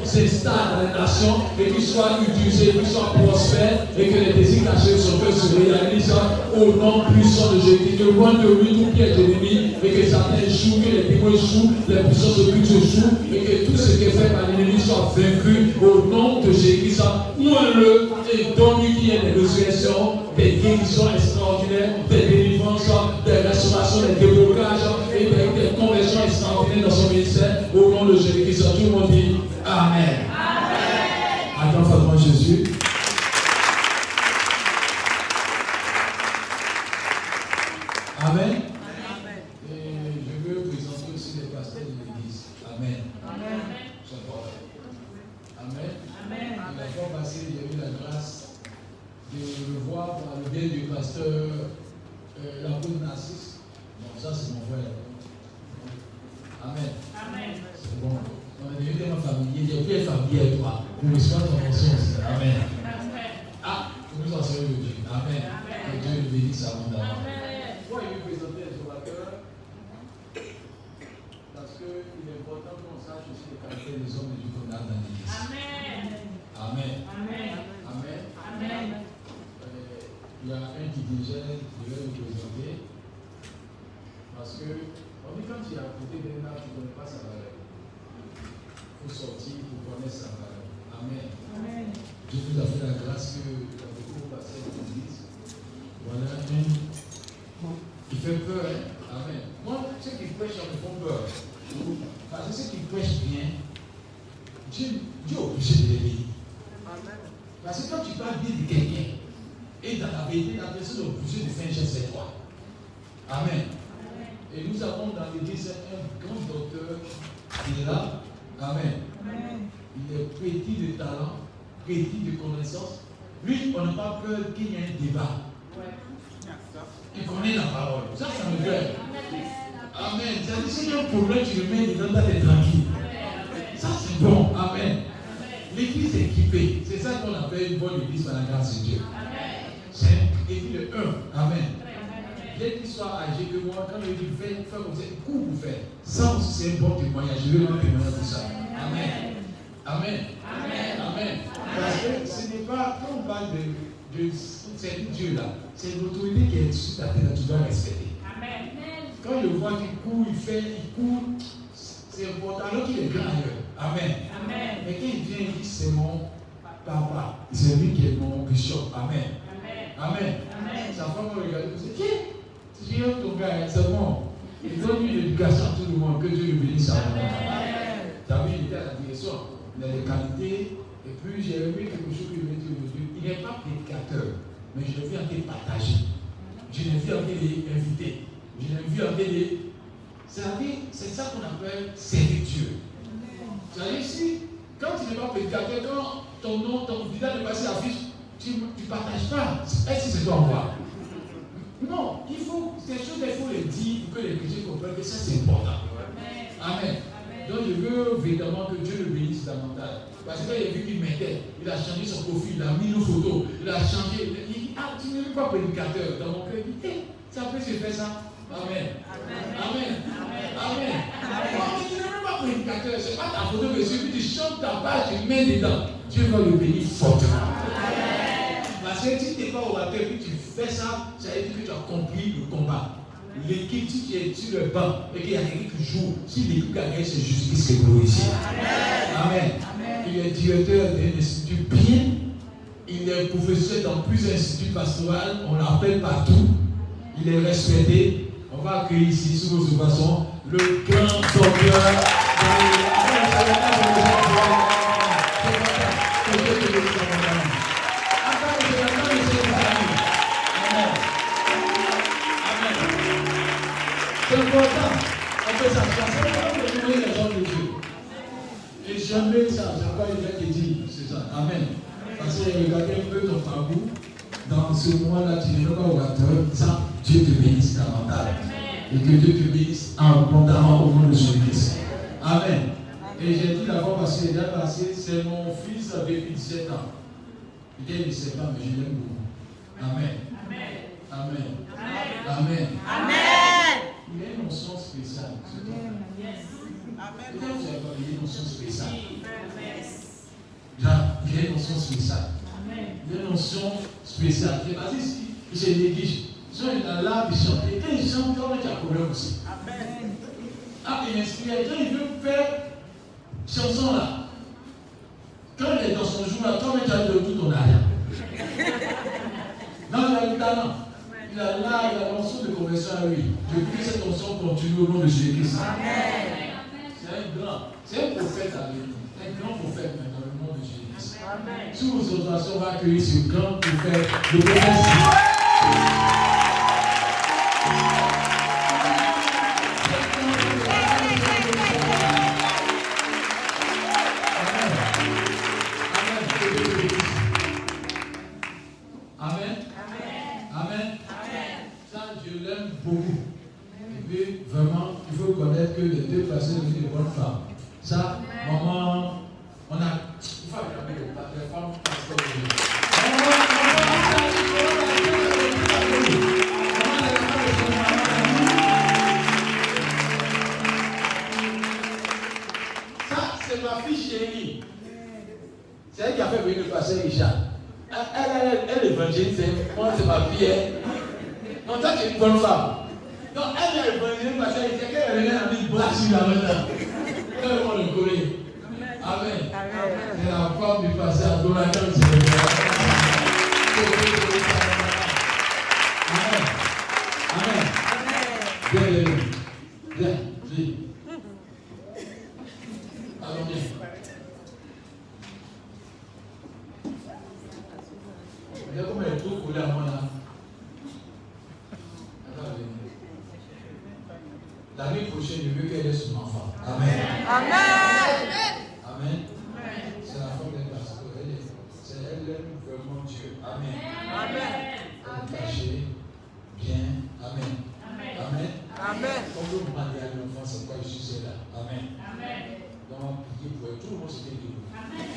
s'installe dans les nations et qu'il soit utilisé, qu'il soit prospère et que les désirs cachés de son cœur se réalisent au nom puissant de Jésus. Que loin de lui tout piège ennemi et que Satan échoue, que les démons échouent, les puissances de Dieu échouent et que tout ce qui est fait par l'ennemi soit vaincu au nom de Jésus. Ouvrez-le et donne-lui qu'il y ait des résurrections, des guérisons extraordinaires, des délivrances, des restaurations, des déblocages et des conversions extraordinaires dans son ministère. Au nom de Jésus-Christ, tout le monde dit Amen. Amen. Attends, fais-moi Jésus. Amen. Et je veux présenter aussi les pasteurs de l'église. Amen. Amen. C'est important. Amen. Amen. La fois passée, j'ai eu la grâce de le voir par le biais du pasteur l'apôtre Narcisse. Donc ça, c'est mon frère. Amen. Amen. C'est bon. On est devenu tellement familier. Il y a plus familier avec toi. Pour recevoir ton mention aussi. Amen. Ah, nous en sommes de Dieu. Amen. Que Dieu le bénisse abondamment. Pourquoi il veut présenter les orateurs? Parce qu'il est important qu'on sache aussi le caractère des hommes de Dieu qu'on a dans l'église. Amen. Amen. Amen. Amen. Amen. Il y a un qui déjà devait le présenter. Parce que on dit quand tu es à côté d'un arbre, tu ne connais pas sa valeur. Il faut sortir pour connaître sa valeur. Amen. Amen. Dieu nous a fait la grâce que nous avons beaucoup passé dans l'église. Voilà un. Il fait peur, hein? Amen. Moi, ceux qui prêchent, ça me font peur. Parce que ceux qui prêchent bien, Dieu est obligé de les bénir. Parce que quand tu parles bien de quelqu'un, et dans la vérité, la personne est obligée de faire un geste avec toi. Amen. Et nous avons dans l'église un grand docteur qui est là. Amen. Amen. Il est petit de talent, petit de connaissance. Lui, on n'a pas peur qu'il y ait un débat. Il connaît la parole. Ça me plaît. Amen. C'est-à-dire, s'il y a un problème, tu le mets dedans, tu es tranquille. Ça, c'est bon. Amen. L'église est équipée. C'est ça qu'on appelle une bonne église par la grâce de Dieu. C'est un église de 1. Amen. Bien qu'il soit âgé que moi, quand il dit fais comme ça, il court pour faire. Ça aussi, c'est un bon témoignage. Je vais rendre témoignage pour ça. Amen. Amen. Amen. Amen. Parce que ce n'est pas, quand on parle de c'est Dieu là, c'est l'autorité qui est sur ta tête, tu dois respecter. Amen. Quand je vois qu'il court, il fait, il court, c'est important. Alors qu'il est grand ailleurs. Amen. Amen. Mais quand il vient, il dit c'est mon papa, c'est lui qui est mon bishop. Amen. Amen. Amen. Sa femme me regarde et me dit tiens, tu es ton gars, c'est bon. Il donne une éducation à tout le monde, que Dieu le bénisse à moi. Tu as vu, il était à la direction, il a des qualités, et puis j'ai vu quelque chose que je me dis aujourd'hui. Il n'est pas prédicateur, mais je l'ai vu en train de partager. Je l'ai vu en train d'inviter. Je l'ai vu en train de. C'est ça qu'on appelle servir Dieu. C'est-à-dire, si, quand tu n'es pas prédicateur, quand ton nom, ton visage n'est pas sur l'affiche, tu ne partages pas. Est-ce que c'est toi voir? Non, il faut, ces choses, il faut les dire pour que les chrétiens comprennent que ça c'est important. Amen. Donc je veux évidemment que Dieu le bénisse davantage. Parce que quand il a vu qu'il m'aidait, il a changé son profil, il a mis nos photos, il a changé. Il dit, ah, tu n'es pas prédicateur. Dans mon cœur, il dit, ça peut se faire ça. Amen. Amen. Amen. Mais tu n'es même pas prédicateur, ce n'est pas ta photo, mais celui tu chantes ta page, tu mets dedans. Dieu va le bénir fortement. Parce que si tu n'es pas orateur et que tu fais ça, ça veut dire que tu as compris le combat. L'équipe, si tu es sur le banc et qu'il y a quelqu'un qui joue, si l'équipe gagne, c'est justice qui est glorifiée. Amen. Il est directeur d'un institut bien, il est professeur dans plusieurs instituts pastoraux, on l'appelle partout, il est respecté. On va accueillir ici, sous vos observations, le grand docteur. important. On fait ça. C'est important de louer les hommes de Dieu. Et jamais ça. C'est pas une qui dit. C'est ça. Amen. Parce que regardez un peu ton parcours. Dans ce mois-là, tu n'es pas orateur. Ça, Dieu te bénisse davantage. Et que Dieu te bénisse abondamment au nom de Jésus-Christ. Amen. Et j'ai dit d'abord parce que l'année passée, c'est mon fils avec 17 ans. Il a 17 ans, mais je l'aime beaucoup. Amen. Amen. Amen. Amen. Il a une notion spéciale. Peut-être que vous avez pas une notion spéciale. Il a une notion spéciale. Il a une notion spéciale. C'est parce qu'il se néglige. Sinon, il a l'art de chanter. Et il chante comme il y a un problème aussi. Ah, il m'inspire. Quand il veut faire chanson là, quand il est dans son jour là, comme il a de tout, on n'a rien. Non, il a le talent. Il a l'art, il a la notion de conversion à lui. Je veux que cette notion continue au nom de Jésus-Christ. C'est un grand, c'est un prophète avec nous. Un grand prophète mais dans le nom de Jésus-Christ. Sous vos observations, on va accueillir ce grand prophète, le prophète. Vraiment, il faut connaître que les deux personnes sont des bonnes femmes. Ça, maman, on a. Il faut regarder les femmes ça, c'est ma fille chérie. C'est elle qui a fait venir le pasteur Richard. Elle évangélise, moi c'est ma fille. Non, toi tu es une bonne femme. Donc, elle a évangélisé parce qu'elle disait qu'elle venait à dire blanchir la main. Elle va le coller. Amen. C'est la femme du passé à Donald Trump. Amen. Amen. Bien, bien, bien. Allons bien. Regardez comment elle est trop collée à moi là. L'année prochaine, je veux qu'elle ait son enfant. Amen. Amen. Amen. C'est la forme d'un pasteur. Elle aime vraiment Dieu. Amen. Amen. Elle est cachée, bien. Amen. Amen. Amen. Comme le moment de l'enfant, c'est quoi je suis là. Amen. Donc, priez pour elle. Tout le monde se fait libre. Amen.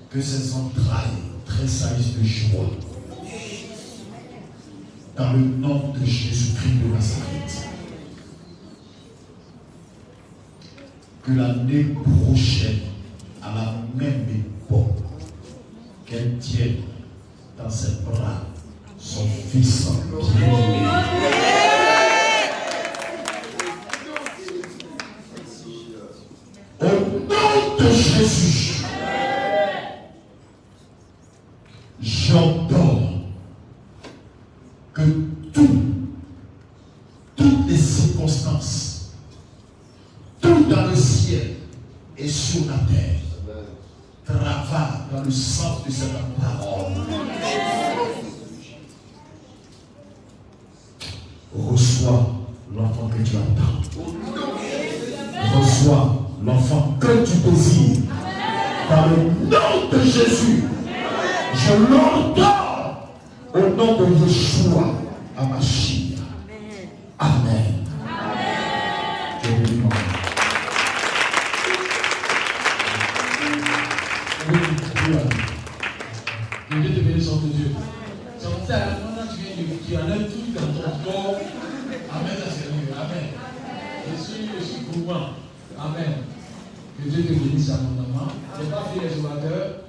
Que ses entrailles tressaillent de joie. Dans le nom de Jésus-Christ de Nazareth. Que l'année prochaine, à la même époque, qu'elle tienne dans ses bras son fils bien-aimé. Au nom de Jésus, j'entends que toutes les circonstances, tout dans le ciel et sur la terre, travaillent dans le sens de cette parole. Reçois l'enfant que tu attends. Reçois l'enfant que tu désires. Dans le nom de Jésus, je l'ordonne au nom de Yeshua à Mashiach. Amen. Je vous dis Que Dieu te bénisse, Dieu. tu enlèves tout dans ton corps. Amen, ça c'est mieux. Amen. Je suis gourmand. Amen. Que Dieu te bénisse abondamment. Je n'ai pas fait les orateurs.